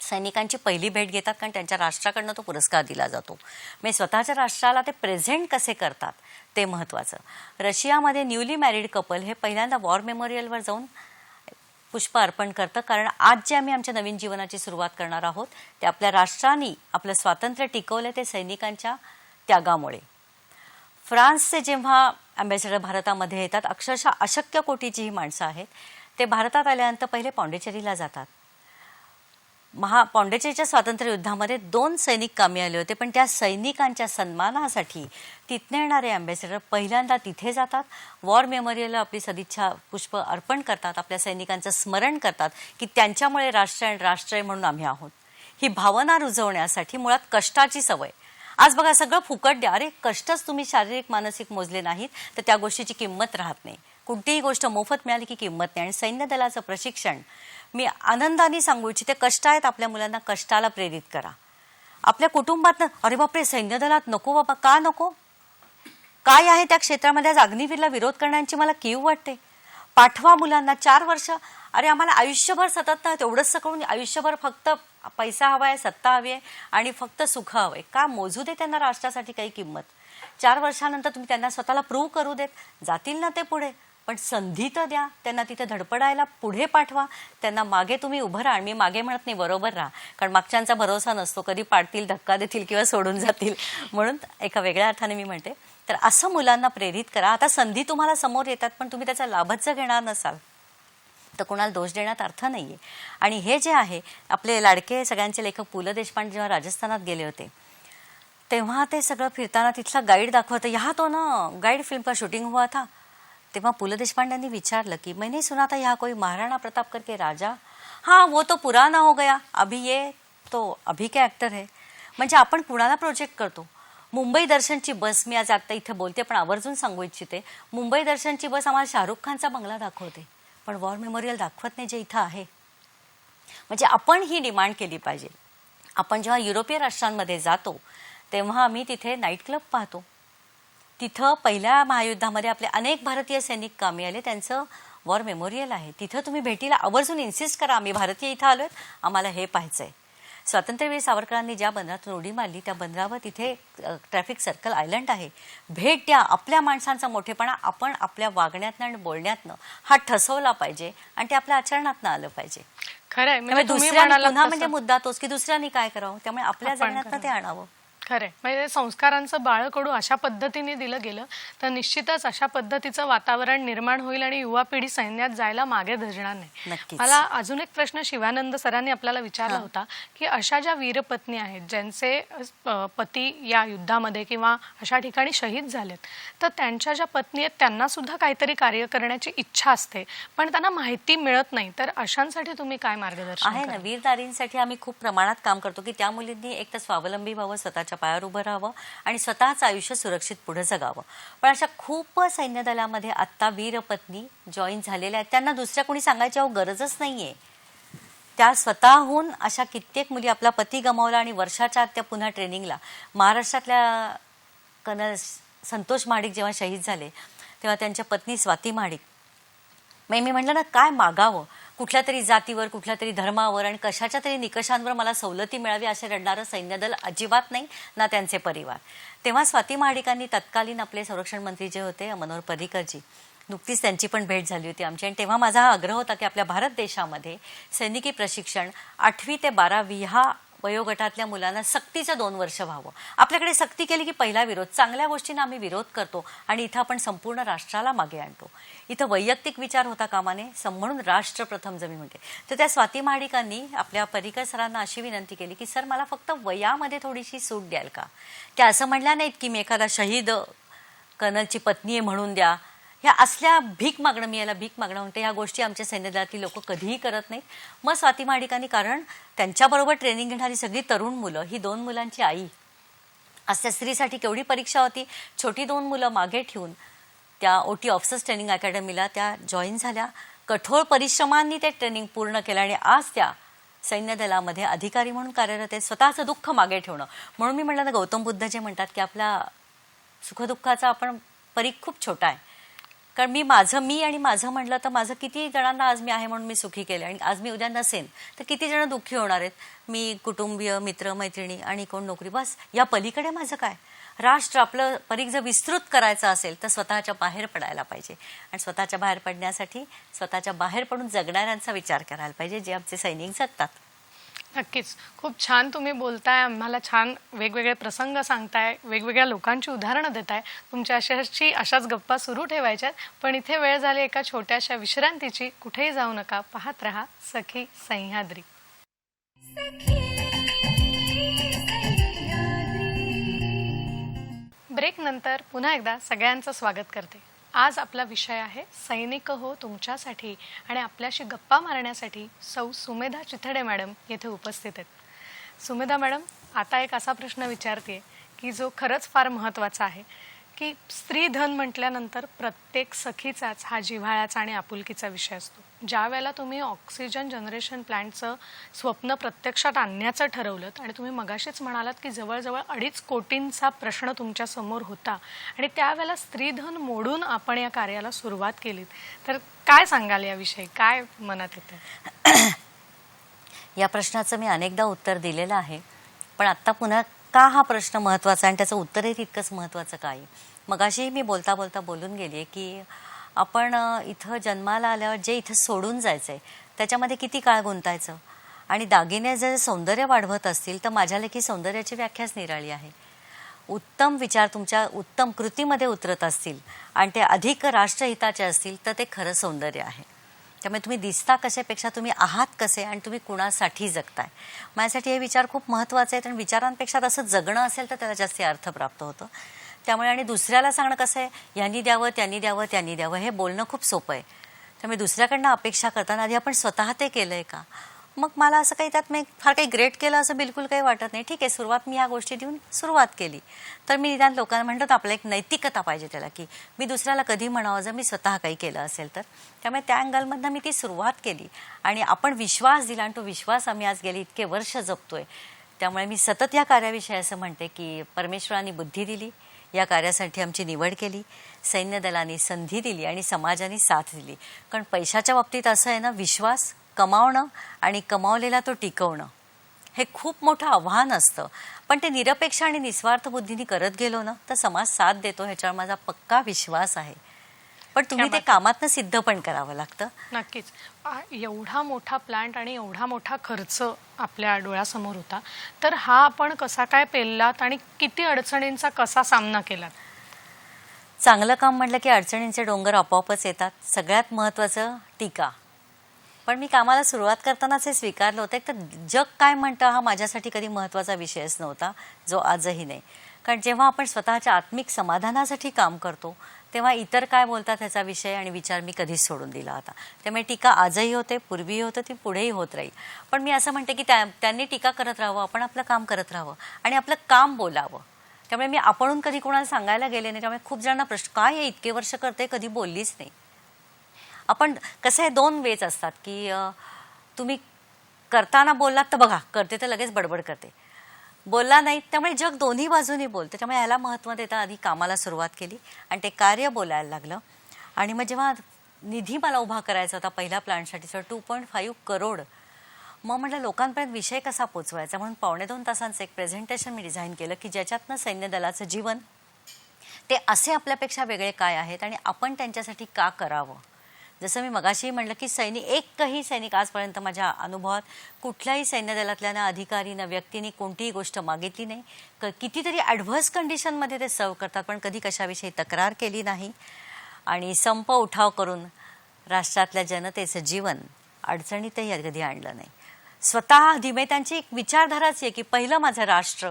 सैनिकांची पहिली भेट घेतात, कारण त्यांच्या राष्ट्राकडनं तो पुरस्कार दिला जातो. म्हणजे स्वतःच्या राष्ट्राला ते प्रेझेंट कसे करतात ते महत्त्वाचं. रशियामध्ये न्यूली मॅरिड कपल हे पहिल्यांदा वॉर मेमोरियलवर जाऊन पुष्प अर्पण करतं, कारण आज जे आम्ही आमच्या नवीन जीवनाची सुरुवात करणार आहोत ते आपल्या राष्ट्राने आपलं स्वातंत्र्य टिकवलं ते सैनिकांच्या त्यागामुळे. फ्रान्सचे जेव्हा अँबॅसेडर भारतामध्ये येतात, अक्षरशः अशक्य कोटीची ही माणसं आहेत, ते भारतात आल्यानंतर पहिले पॉंडिचेरीला जातात. पॉंडिचेरीच्या स्वातंत्र्य युद्धामध्ये 2 सैनिक कामी आले होते, पण त्या सैनिकांच्या सन्मानासाठी तिथने येणारे अँबॅसेडर पहिल्यांदा तिथे जातात, वॉर मेमोरियलला आपली सदिच्छा पुष्प अर्पण करतात, आपल्या सैनिकांचं स्मरण करतात की त्यांच्यामुळे राष्ट्र आणि राष्ट्र आहे म्हणून आम्ही आहोत. ही भावना रुजवण्यासाठी मुळात कष्टाची सवय. आज बघा सगळं फुकट द्या, अरे कष्टच तुम्ही शारीरिक मानसिक मोजले नाहीत तर त्या गोष्टीची किंमत राहत नाही. कोणतीही गोष्ट मोफत मिळाली की किंमत नाही. आणि सैन्य दलाचं प्रशिक्षण मी आनंदाने सांगू इच्छिते, कष्ट आहेत आपल्या मुलांना कष्टाला प्रेरित करा. आपल्या कुटुंबात अरे बापरे सैन्य दलात नको बाबा, का नको, काय आहे त्या क्षेत्रामध्ये, आज अग्निवीरला विरोध करण्याची मला कीव वाटते. पाठवा मुलांना 4 वर्ष, अरे आम्हाला आयुष्यभर सतत नाही तेवढंच करून आयुष्यभर फक्त पैसा हवा आहे, सत्ता हवी आहे आणि फक्त सुख हवं आहे का, मोजू दे त्यांना राष्ट्रासाठी काही किंमत. 4 वर्षानंतर तुम्ही त्यांना स्वतःला प्रूव्ह करू देत, जातील ना ते पुढे, पण संधी तर द्या त्यांना, तिथे धडपडायला पुढे पाठवा त्यांना. मागे तुम्ही उभं राहा, मी मागे म्हणत नाही बरोबर राहा, कारण मागच्यांचा भरोसा नसतो, कधी पाडतील, धक्का देतील किंवा सोडून जातील, म्हणून एका वेगळ्या अर्थाने मी म्हणते. तर असं मुलांना प्रेरित करा. आता संधी तुम्हाला समोर येतात पण तुम्ही त्याचा लाभच जर घेणार नसाल तर कोणाला दोष देण्यात अर्थ नाही आहे. आणि हे जे आहे आपले लाडके सगळ्यांचे लेखक पु ल देशपांडे जेव्हा राजस्थानात गेले होते तेव्हा ते सगळं फिरताना तिथला गाईड दाखवतं, यहाँ तो ना गाइड फिल्म का शूटिंग हुआ था. तेव्हा पु ल देशपांडेंनी विचारलं की मैंने सुना था यहाँ कोई महाराणा प्रताप करके राजा, हाँ वो तो पुराना हो गया, अभी ये तो अभी के ॲक्टर है. म्हणजे आपण कुणाला प्रोजेक्ट करतो. मुंबई दर्शनची बस, मी आज आत्ता इथे बोलते पण आवर्जून सांगू इच्छिते, मुंबई दर्शनची बस आम्हाला शाहरुख खानचा बंगला दाखवते पण वॉर मेमोरियल दाखवत नाही जे इथं आहे. म्हणजे आपण ही डिमांड केली पाहिजे. आपण जेव्हा युरोपीय राष्ट्रांमध्ये जातो तेव्हा आम्ही तिथे नाईट क्लब पाहतो, तिथं पहिल्या महायुद्धामध्ये आपले अनेक भारतीय सैनिक कामी आले, त्यांचं वॉर मेमोरियल आहे. तिथं तुम्ही भेटीला आवर्जून इन्सिस्ट करा, आम्ही भारतीय इथं आलोय, आम्हाला हे पाहायचंय. स्वातंत्र्यवीर सावरकरांनी ज्या बंदरातून उडी मारली त्या बंदरावर तिथे ट्रॅफिक सर्कल आयलंड आहे. भेट द्या. आपल्या माणसांचा मोठेपणा आपण आपल्या वागण्यातनं आणि बोलण्यातनं हा ठसवला पाहिजे आणि ते आपल्या आचरणातनं आलं पाहिजे. खरंय, म्हणजे दुसऱ्या पुन्हा म्हणजे मुद्दा तोच की दुसऱ्यांनी काय करावं, त्यामुळे आपल्या जगण्यातनं ते आणावं. खरंय, म्हणजे संस्कारांचं बाळकडू अशा पद्धतीने दिलं गेलं तर निश्चितच अशा पद्धतीचं वातावरण निर्माण होईल आणि युवा पिढी सैन्यात जायला मागे धरणार नाही. नक्कीच. मला अजून एक प्रश्न शिवानंद सरांनी आपल्याला विचारला होता की अशा ज्या वीरपत्नी आहेत ज्यांचे पती या युद्धामध्ये किंवा अशा ठिकाणी शहीद झालेत, तर त्यांच्या ज्या पत्नी आहेत त्यांना सुद्धा काहीतरी कार्य करण्याची इच्छा असते पण त्यांना माहिती मिळत नाही, तर अशांसाठी तुम्ही काय मार्गदर्शन आहे ना. कराल? वीर नारींसाठी आम्ही खूप प्रमाणात काम करतो की त्या मुलींनी एक तर स्वावलंबी व्हावं, स्वतःच्या पायावर उभं राहावं आणि स्वतःचं आयुष्य सुरक्षित पुढे जगावं. पण अशा खूप सैन्य दलामध्ये आत्ता वीरपत्नी जॉईन झालेल्या आहेत, त्यांना दुसऱ्या कोणी सांगायची गरजच नाहीये. त्या स्वतःहून अशा कित्येक मुली आपला पती गमावला आणि वर्षाच्या आत त्या पुन्हा ट्रेनिंगला. महाराष्ट्रातल्या कर्नल संतोष महाडिक जेव्हा शहीद झाले तेव्हा त्यांच्या पत्नी स्वाती महाडिक, मी म्हटलं ना काय मागावं, कुठल्या तरी जातीवर, कुठल्या तरी धर्मावर आणि कशाच्या तरी निकषांवर मला सवलती मिळावी असे रडणारं सैन्यदल अजिबात नाही, ना त्यांचे परिवार. तेव्हा स्वाती महाडिकांनी तत्कालीन आपले संरक्षण मंत्री जे होते मनोहर पर्रिकरजी, नुकतीच त्यांची पण भेट झाली होती आमची आणि तेव्हा माझा हा आग्रह होता की आपल्या भारत देशामध्ये सैनिकी प्रशिक्षण 8वी ते 12वी ह्या वयोगटातल्या मुलांना सक्तीचं 2 वर्ष व्हावं. आपल्याकडे सक्ती केली की पहिला विरोध, चांगल्या गोष्टींना आम्ही विरोध करतो आणि इथं आपण संपूर्ण राष्ट्राला मागे आणतो. इथं वैयक्तिक विचार होता कामा नये, म्हणून राष्ट्र प्रथम जमी म्हणते. तर त्या स्वाती महाडिकांनी आपल्या पर्रिकर सरांना अशी विनंती केली की सर मला फक्त वयामध्ये थोडीशी सूट द्याल का. त्या असं म्हणल्या नाहीत की मी एखादा शहीद कर्नलची पत्नी आहे म्हणून द्या. ह्या असल्या भीक मागणं, मी याला भीक मागणं म्हणते, ह्या गोष्टी आमच्या सैन्यदलातील लोक कधीही करत नाहीत. मग स्वाती महाडिकांनी, कारण त्यांच्याबरोबर ट्रेनिंग घेणारी सगळी तरुण मुलं, ही 2 मुलांची आई असल्या स्त्रीसाठी केवढी परीक्षा होती. छोटी 2 मुलं मागे ठेवून त्या OT ऑफिसर्स ट्रेनिंग अकॅडमीला त्या जॉईन झाल्या. कठोर परिश्रमांनी ते ट्रेनिंग पूर्ण केलं आणि आज त्या सैन्य दलामध्ये अधिकारी म्हणून कार्यरत आहेत. स्वतःचं दुःख मागे ठेवणं. म्हणून मी म्हटलं ना, गौतम बुद्ध जे म्हणतात की आपला सुखदुःखाचा आपण परीघ खूप छोटा आहे. कारण मी आणि माझं म्हटलं तर माझं किती जणांना आज मी आहे म्हणून मी सुखी केले आणि आज मी उद्या नसेन तर किती जण दुःखी होणार आहेत. मी, कुटुंबीय, मित्र मैत्रिणी आणि कोण नोकरी, बस या पलीकडे माझं काय. राष्ट्र आपलं परीघ जर विस्तृत करायचं असेल तर स्वतःच्या बाहेर पडायला पाहिजे आणि स्वतःच्या बाहेर पडण्यासाठी स्वतःच्या बाहेर पडून जगणाऱ्यांचा विचार करायला पाहिजे, जे आमचे सैनिक जगतात. नक्कीच, खूप छान तुम्ही बोलताय, आम्हाला छान वेगवेगळे प्रसंग सांगताय, वेगवेगळ्या लोकांची उदाहरणं देताय. तुमच्या अशाच गप्पा सुरू ठेवायच्यात, पण इथे वेळ झाली एका छोट्याशा विश्रांतीची. कुठेही जाऊ नका, पाहत रहा सखी सह्याद्री. ब्रेक नंतर पुन्हा एकदा सगळ्यांचं स्वागत करते. आज आपला विषय आहे सैनिक हो तुमच्यासाठी आणि आपल्याशी गप्पा मारण्यासाठी सौ सुमेधा चिथडे मॅडम येथे उपस्थित आहेत. सुमेधा मॅडम, आता एक असा प्रश्न विचारते की जो खरंच फार महत्त्वाचा आहे की स्त्री धन म्हटल्यानंतर प्रत्येक सखीचाच हा जिव्हाळ्याचा आणि आपुलकीचा विषय असतो. ज्या वेळेला तुम्ही ऑक्सिजन जनरेशन प्लांटचं स्वप्न प्रत्यक्षात आणण्याचं ठरवलं आणि तुम्ही मगाशीच म्हणालात की जवळजवळ 2.5 कोटींचा प्रश्न तुमच्या समोर होता आणि त्यावेळेला स्त्रीधन मोडून आपण या कार्याला सुरुवात केलीत, तर काय सांगाल याविषयी, काय मनात येतं? या प्रश्नाचं मी अनेकदा उत्तर दिलेलं आहे, पण आत्ता पुन्हा का हा प्रश्न महत्त्वाचा आणि त्याचं उत्तरही तितकंच महत्त्वाचं काय. मगाशी मी बोलता बोलता बोलून गेली आहे की आपण इथं जन्माला आल्यावर जे इथं सोडून जायचं आहे त्याच्यामध्ये किती काळ गुंतायचं. आणि दागिने जर सौंदर्य वाढवत असतील तर माझ्या लेखी सौंदर्याची व्याख्याच निराळी आहे. उत्तम विचार तुमच्या उत्तम कृतीमध्ये उतरत असतील आणि ते अधिक राष्ट्रहिताचे असतील तर ते खरं सौंदर्य आहे. त्यामुळे तुम्ही दिसता कशापेक्षा तुम्ही आहात कसे आणि तुम्ही कुणासाठी जगताय. माझ्यासाठी हे विचार खूप महत्त्वाचे आहेत आणि विचारांपेक्षा तसं जगणं असेल तर त्याला जास्त अर्थ प्राप्त होतो. त्यामुळे आणि दुसऱ्याला सांगणं कसं आहे, यांनी द्यावं त्यांनी द्यावं त्यांनी द्यावं हे बोलणं खूप सोपं आहे. त्यामुळे दुसऱ्याकडनं अपेक्षा करताना आधी आपण स्वतः ते केलं आहे का. मग मला असं काही त्यात मी फार काही ग्रेट केलं असं बिलकुल काही वाटत नाही. ठीक आहे, सुरुवात मी ह्या गोष्टी देऊन सुरुवात केली तर मी निदान लोकांना म्हणतात आपल्याला एक नैतिकता पाहिजे त्याला की मी दुसऱ्याला कधी म्हणावं जर मी स्वतः काही केलं असेल तर. त्यामुळे त्या अँगलमधनं मी ती सुरुवात केली आणि आपण विश्वास दिला आणि तो विश्वास आम्ही आज गेली इतके वर्ष जपतोय. त्यामुळे मी सतत या कार्याविषयी असं म्हणते की परमेश्वराने बुद्धी दिली, या कार्यासाठी आमची निवड केली, सैन्य दलाने संधी दिली आणि समाजाने साथ दिली. कारण पैशाच्या बाबतीत असं आहे ना, विश्वास कमावणं आणि कमावलेला तो टिकवणं हे खूप मोठं आव्हान असतं. पण ते निरपेक्ष आणि निस्वार्थ बुद्धीने करत गेलो ना तर समाज साथ देतो, ह्याच्यावर माझा पक्का विश्वास आहे. पण तुम्ही क्या ते कामातनं सिद्ध पण करावं लागतं. नक्कीच. एवढा मोठा प्लांट आणि एवढा मोठा खर्च आपल्या डोळ्यासमोर होता, तर हा आपण कसा काय पेललात आणि किती अडचणींचा कसा सामना केलात? चांगलं काम म्हटलं की अडचणींचे डोंगर आपोआपच येतात. सगळ्यात महत्त्वाचं टीका. पण मी कामाला सुरुवात करतानाच हे स्वीकारलं होतं तर जग काय म्हणतं हा माझ्यासाठी कधी महत्त्वाचा विषयच नव्हता, जो आजही नाही. कारण जेव्हा आपण स्वतःच्या आत्मिक समाधानासाठी काम करतो तेव्हा इतर काय बोलतात ह्याचा विषय आणि विचार मी कधीच सोडून दिला होता. त्यामुळे टीका आजही होते, पूर्वीही होते, ती पुढेही होत राहील. पण मी असं म्हणते की त्यांनी टीका करत राहावं, आपण आपलं काम करत राहावं आणि आपलं काम बोलावं. त्यामुळे मी आपणहून कधी कोणाला सांगायला गेले नाही. त्यामुळे खूप जणांना प्रश्न, काय हे इतके वर्ष करते कधी बोललीच नाही. आपण कसं आहे, दोन वेच असतात की तुम्ही करताना बोललात तर बघा करते तर लगेच बडबड करते, बोलला नाही. त्यामुळे जग दोन्ही बाजूनी बोलते. त्यामुळे ह्याला महत्त्व देता आधी कामाला सुरुवात केली आणि ते कार्य बोलायला लागलं. आणि मग जेव्हा निधी मला उभा करायचा होता पहिल्या प्लांटसाठीचा 2.5 करोड, मग म्हटलं लोकांपर्यंत विषय कसा पोचवायचा, म्हणून 2.25 तासांचं एक प्रेझेंटेशन मी डिझाईन केलं की ज्याच्यातनं सैन्य दलाचं जीवन ते असे आपल्यापेक्षा वेगळे काय आहेत आणि आपण त्यांच्यासाठी का करावं. जसं मी मगाशी म्हटलं की एकही सैनिक आजपर्यंत माझ्या अनुभवात कुठल्याही सैन्य दलातल्या ना अधिकारी ना व्यक्तीने कोणतीही गोष्ट मागितली नाही. कितीतरी ॲडव्हर्स कंडिशनमध्ये ते सर्व करतात पण कधी कशाविषयी तक्रार केली नाही आणि संप उठाव करून राष्ट्रातल्या जनतेचं जीवन अडचणीतही कधी आणलं नाही. स्वतः धीमे त्यांची एक विचारधाराच आहे की पहिलं माझं राष्ट्र,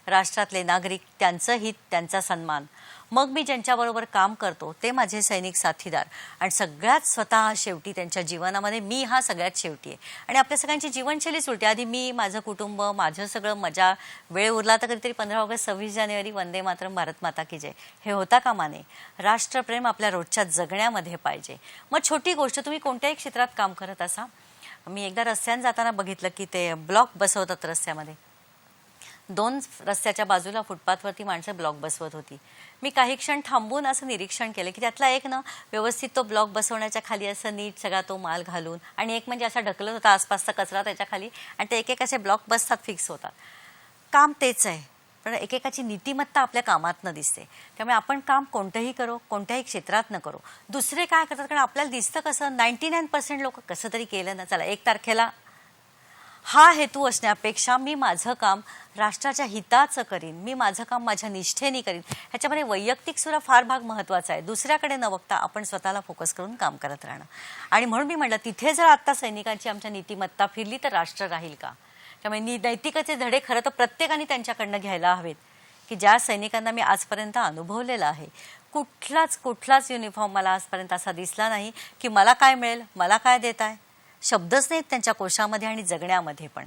राष्ट्रातले नागरिक, त्यांचं हित, त्यांचा सन्मान, मग मी ज्यांच्याबरोबर काम करतो ते माझे सैनिक साथीदार आणि सगळ्यात स्वतः शेवटी त्यांच्या जीवनामध्ये मी हा सगळ्यात शेवटी आहे. आणि आपल्या सगळ्यांची जीवनशैलीच उलटी. आधी मी, माझं कुटुंब, माझं सगळं, मजा, वेळ उरला तर कधीतरी 15 ऑगस्ट 26 जानेवारी वंदे मातरम भारत माता की जय हे होता कामा नये. राष्ट्रप्रेम आपल्या रोजच्या जगण्यामध्ये पाहिजे. मग छोटी गोष्ट, तुम्ही कोणत्याही क्षेत्रात काम करत असा. मी एकदा रस्त्याने जाताना बघितलं की ते ब्लॉक बसवतात रस्त्यामध्ये. 2 रस्त्याच्या बाजूला फुटपाथवरती माणसं ब्लॉक बसवत होती. मी काही क्षण थांबून असं निरीक्षण केलं की त्यातला एक ना व्यवस्थित तो ब्लॉक बसवण्याच्या खाली असं नीट सगळा तो माल घालून आणि एक म्हणजे असा ढकलत होता आसपासचा कचरा त्याच्या खाली आणि ते एक असे ब्लॉक बसतात, फिक्स होतात. काम तेच आहे पण एकेकाची नीतिमत्ता आपल्या कामातनं दिसते. त्यामुळे आपण काम कोणतंही करो, कोणत्याही क्षेत्रात न करो. दुसरे काय करतात कारण आपल्याला दिसतं कसं 99% लोक कसं तरी केलं ना, चला 1 तारखेला हा हेतू असण्यापेक्षा मी माझं काम राष्ट्राच्या हिताचं करीन, मी माझं काम माझ्या निष्ठेने करीन. ह्याच्यामध्ये वैयक्तिक सुद्धा फार भाग महत्त्वाचा आहे. दुसऱ्याकडे न बघता आपण स्वतःला फोकस करून काम करत राहणं. आणि म्हणून मी म्हटलं तिथे जर आत्ता सैनिकांची आमच्या नीतिमत्ता फिरली तर राष्ट्र राहील का. त्यामुळे नैतिकतेचे धडे खरं तर प्रत्येकाने त्यांच्याकडनं घ्यायला हवेत की ज्या सैनिकांना मी आजपर्यंत अनुभवलेलं आहे. कुठलाच युनिफॉर्म मला आजपर्यंत असा दिसला नाही की मला काय मिळेल, मला काय देत आहे, शब्दच नाहीत त्यांच्या कोशामध्ये आणि जगण्यामध्ये पण.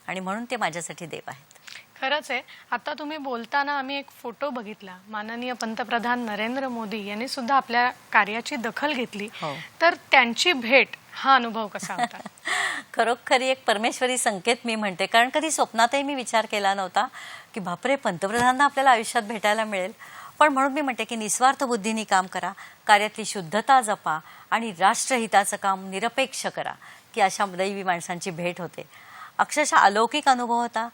आणि म्हणून ते माझ्यासाठी देव आहेत. खरंच आहे. आता तुम्ही बोलताना आम्ही एक फोटो बघितला, माननीय पंतप्रधान नरेंद्र मोदी यांनी सुद्धा आपल्या कार्याची दखल घेतली. हो. तर त्यांची भेट, हा अनुभव कसा होता? खरोखरी एक परमेश्वरी संकेत मी म्हणते. कारण कधी स्वप्नातही मी विचार केला नव्हता की बापरे पंतप्रधानांना आपल्याला आयुष्यात भेटायला मिळेल. पण म्हणून मी म्हणते की निस्वार्थ बुद्धीने काम करा, कार्यातली शुद्धता जपा आणि राष्ट्रहिताचं काम निरपेक्ष करा की अशा दैवी माणसांची भेट होते. अक्षरशः अलौकिक अनुभव होता.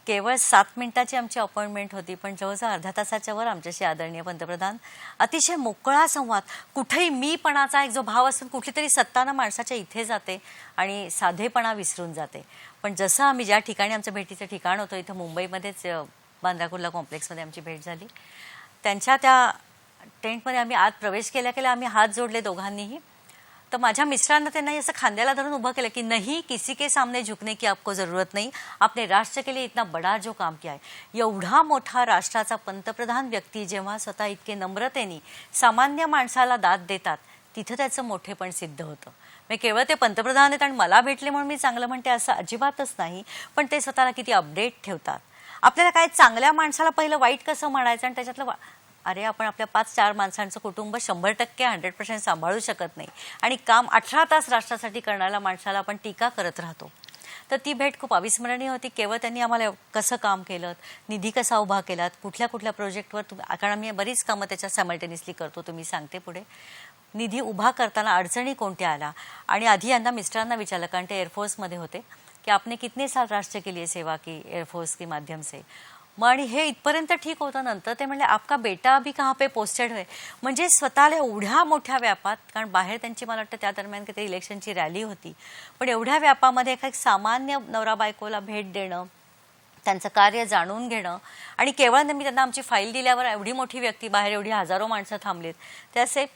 केवळ 7 मिनिटाची आमची अपॉइंटमेंट होती पण जवळजवळ अर्ध्या तासाच्या वर आमच्याशी आदरणीय पंतप्रधान अतिशय मोकळा संवाद. कुठेही मीपणाचा एक जो भाव असतो, कुठली तरी सत्ताना माणसाच्या इथे जाते आणि साधेपणा विसरून जाते. पण जसं आम्ही ज्या ठिकाणी आमचं भेटीचं ठिकाण होतं इथं मुंबईमध्येच बांद्रा कुर्ला कॉम्प्लेक्समध्ये आमची भेट झाली. त्यांच्या त्या टेंटमध्ये आम्ही आत प्रवेश केल्या आम्ही हात जोडले दोघांनीही. तर माझ्या मिस्टरांना त्यांना असं खांद्याला धरून उभं केलं की नहीं किसी के सामने झुकने की आपको ज़रूरत नहीं, आपने राष्ट्र के लिए इतना बड़ा जो काम किया है. एवढा मोठा राष्ट्राचा पंतप्रधान व्यक्ती जेव्हा स्वतः इतके नम्रतेने सामान्य माणसाला दाद देतात तिथं त्याचं मोठेपण सिद्ध होतं. मी केवळ ते पंतप्रधान आहेत आणि मला भेटले म्हणून मी चांगलं म्हणते असं अजिबातच नाही. पण ते स्वतःला किती अपडेट ठेवतात. आपल्याला काय चांगल्या माणसाला पहिलं वाईट कसं म्हणायचं आणि त्याच्यातलं अरे आपण आपल्या 5-4 माणसांचं कुटुंब 100% 100% सांभाळू शकत नाही आणि काम 18 तास राष्ट्रासाठी करणाऱ्या माणसाला आपण टीका करत राहतो. तर ती भेट खूप अविस्मरणीय होती. केवळ त्यांनी आम्हाला कसं काम केलं, निधी कसा उभा केलात, कुठल्या प्रोजेक्टवर कारण आम्ही बरीच कामं त्याच्यात सायमल्टेनियसली करतो, तुम्ही सांगते पुढे. निधी उभा करताना अडचणी कोणत्या आल्या आणि आधी यांना मिस्टरांना विचारलं कारण ते एअरफोर्समध्ये होते की आपने कितने साल राष्ट्र के लिए सेवा की एयरफोर्स के माध्यम से. मग आणि हे इथपर्यंत ठीक होतं. नंतर ते म्हणले आपका बेटा अभी कहाँ पे पोस्टेड है. म्हणजे स्वतःला एवढ्या मोठ्या व्यापात, कारण बाहेर त्यांची मला वाटतं त्या दरम्यान काही इलेक्शनची रॅली होती, पण एवढ्या व्यापामध्ये एक सामान्य नवरा बायकोला भेट देणं, त्यांचं कार्य जाणून घेणं, आणि केवळ मी त्यांना आमची फाईल दिल्यावर एवढी मोठी व्यक्ती बाहेर एवढी हजारो माणसं थांबलीत ते असे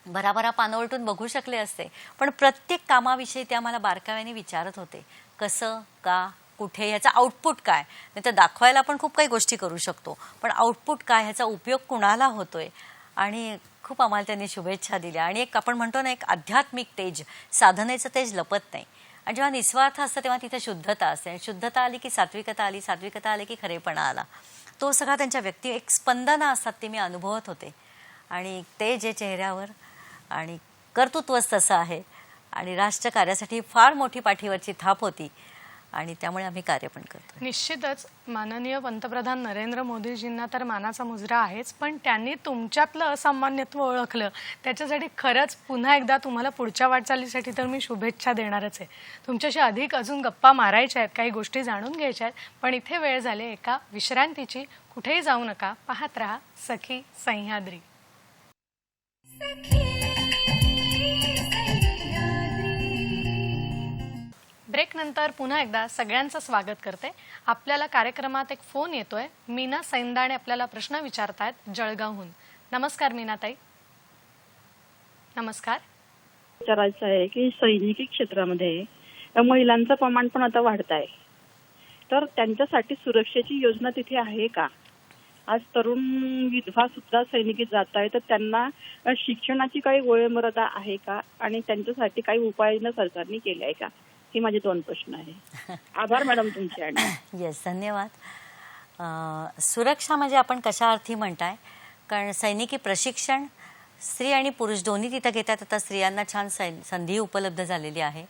भराभरा पानं उलटून बघू शकले असते. पण प्रत्येक कामाविषयी ते आम्हाला बारकाव्याने विचारत होते, कसं, का, कुठे, ह्याचा आउटपुट काय. नाही तर दाखवायला आपण खूप काही गोष्टी करू शकतो, पण आउटपुट काय, ह्याचा उपयोग कुणाला होतोय. आणि खूप आम्हाला त्यांनी शुभेच्छा दिल्या. आणि एक आपण म्हणतो ना, एक आध्यात्मिक तेज, साधनेचं तेज लपत नाही. आणि जेव्हा निस्वार्थ असतं तेव्हा तिथे शुद्धता असते, आणि शुद्धता आली की सात्विकता आली, सात्विकता आली की खरेपणा आला. तो सगळा त्यांच्या व्यक्ती एक स्पंदनं असतात ते मी अनुभवत होते. आणि ते जे चेहऱ्यावर, आणि कर्तृत्वच तसं आहे, आणि राष्ट्रकार्यासाठी फार मोठी पाठीवरची थाप होती, आणि त्यामुळे आम्ही कार्य पण करतो. निश्चितच माननीय पंतप्रधान नरेंद्र मोदीजींना तर मानाचा मुजरा आहेच, पण त्यांनी तुमच्यातलं असामान्यत्व ओळखलं, त्याच्यासाठी खरंच पुन्हा एकदा तुम्हाला पुढच्या वाटचालीसाठी तर मी शुभेच्छा देणारच आहे. तुमच्याशी अधिक अजून गप्पा मारायच्या आहेत, काही गोष्टी जाणून घ्यायच्या आहेत, पण इथे वेळ झाली एका विश्रांतीची. कुठेही जाऊ नका, पाहत रहा सखी सह्याद्री. ब्रेक नंतर पुन्हा एकदा सगळ्यांचं स्वागत करते. आपल्याला कार्यक्रमात एक फोन येतोय. मीना सैंदाणे आपल्याला प्रश्न विचारतायत जळगावहून. नमस्कार मीनाताई. नमस्कार. विचारायचं आहे की सैनिकी क्षेत्रामध्ये महिलांचं प्रमाण पण आता वाढत आहे, तर त्यांच्यासाठी सुरक्षेची योजना तिथे आहे का? आज तरुण विधवा सुद्धा सैनिकीत जात आहे, तर त्यांना शिक्षणाची काही वयोमर्यादा आहे का, आणि त्यांच्यासाठी काही उपाययोजना सरकारने केल्या आहे का? हे माझे 2 प्रश्न आहे. आभार मॅडम तुमचे. येस, धन्यवाद. सुरक्षा म्हणजे आपण कशा अर्थी म्हणताय, कारण सैनिकी प्रशिक्षण स्त्री आणि पुरुष दोन्ही तिथं घेतात. आता स्त्रियांना छान संधी उपलब्ध झालेली आहे,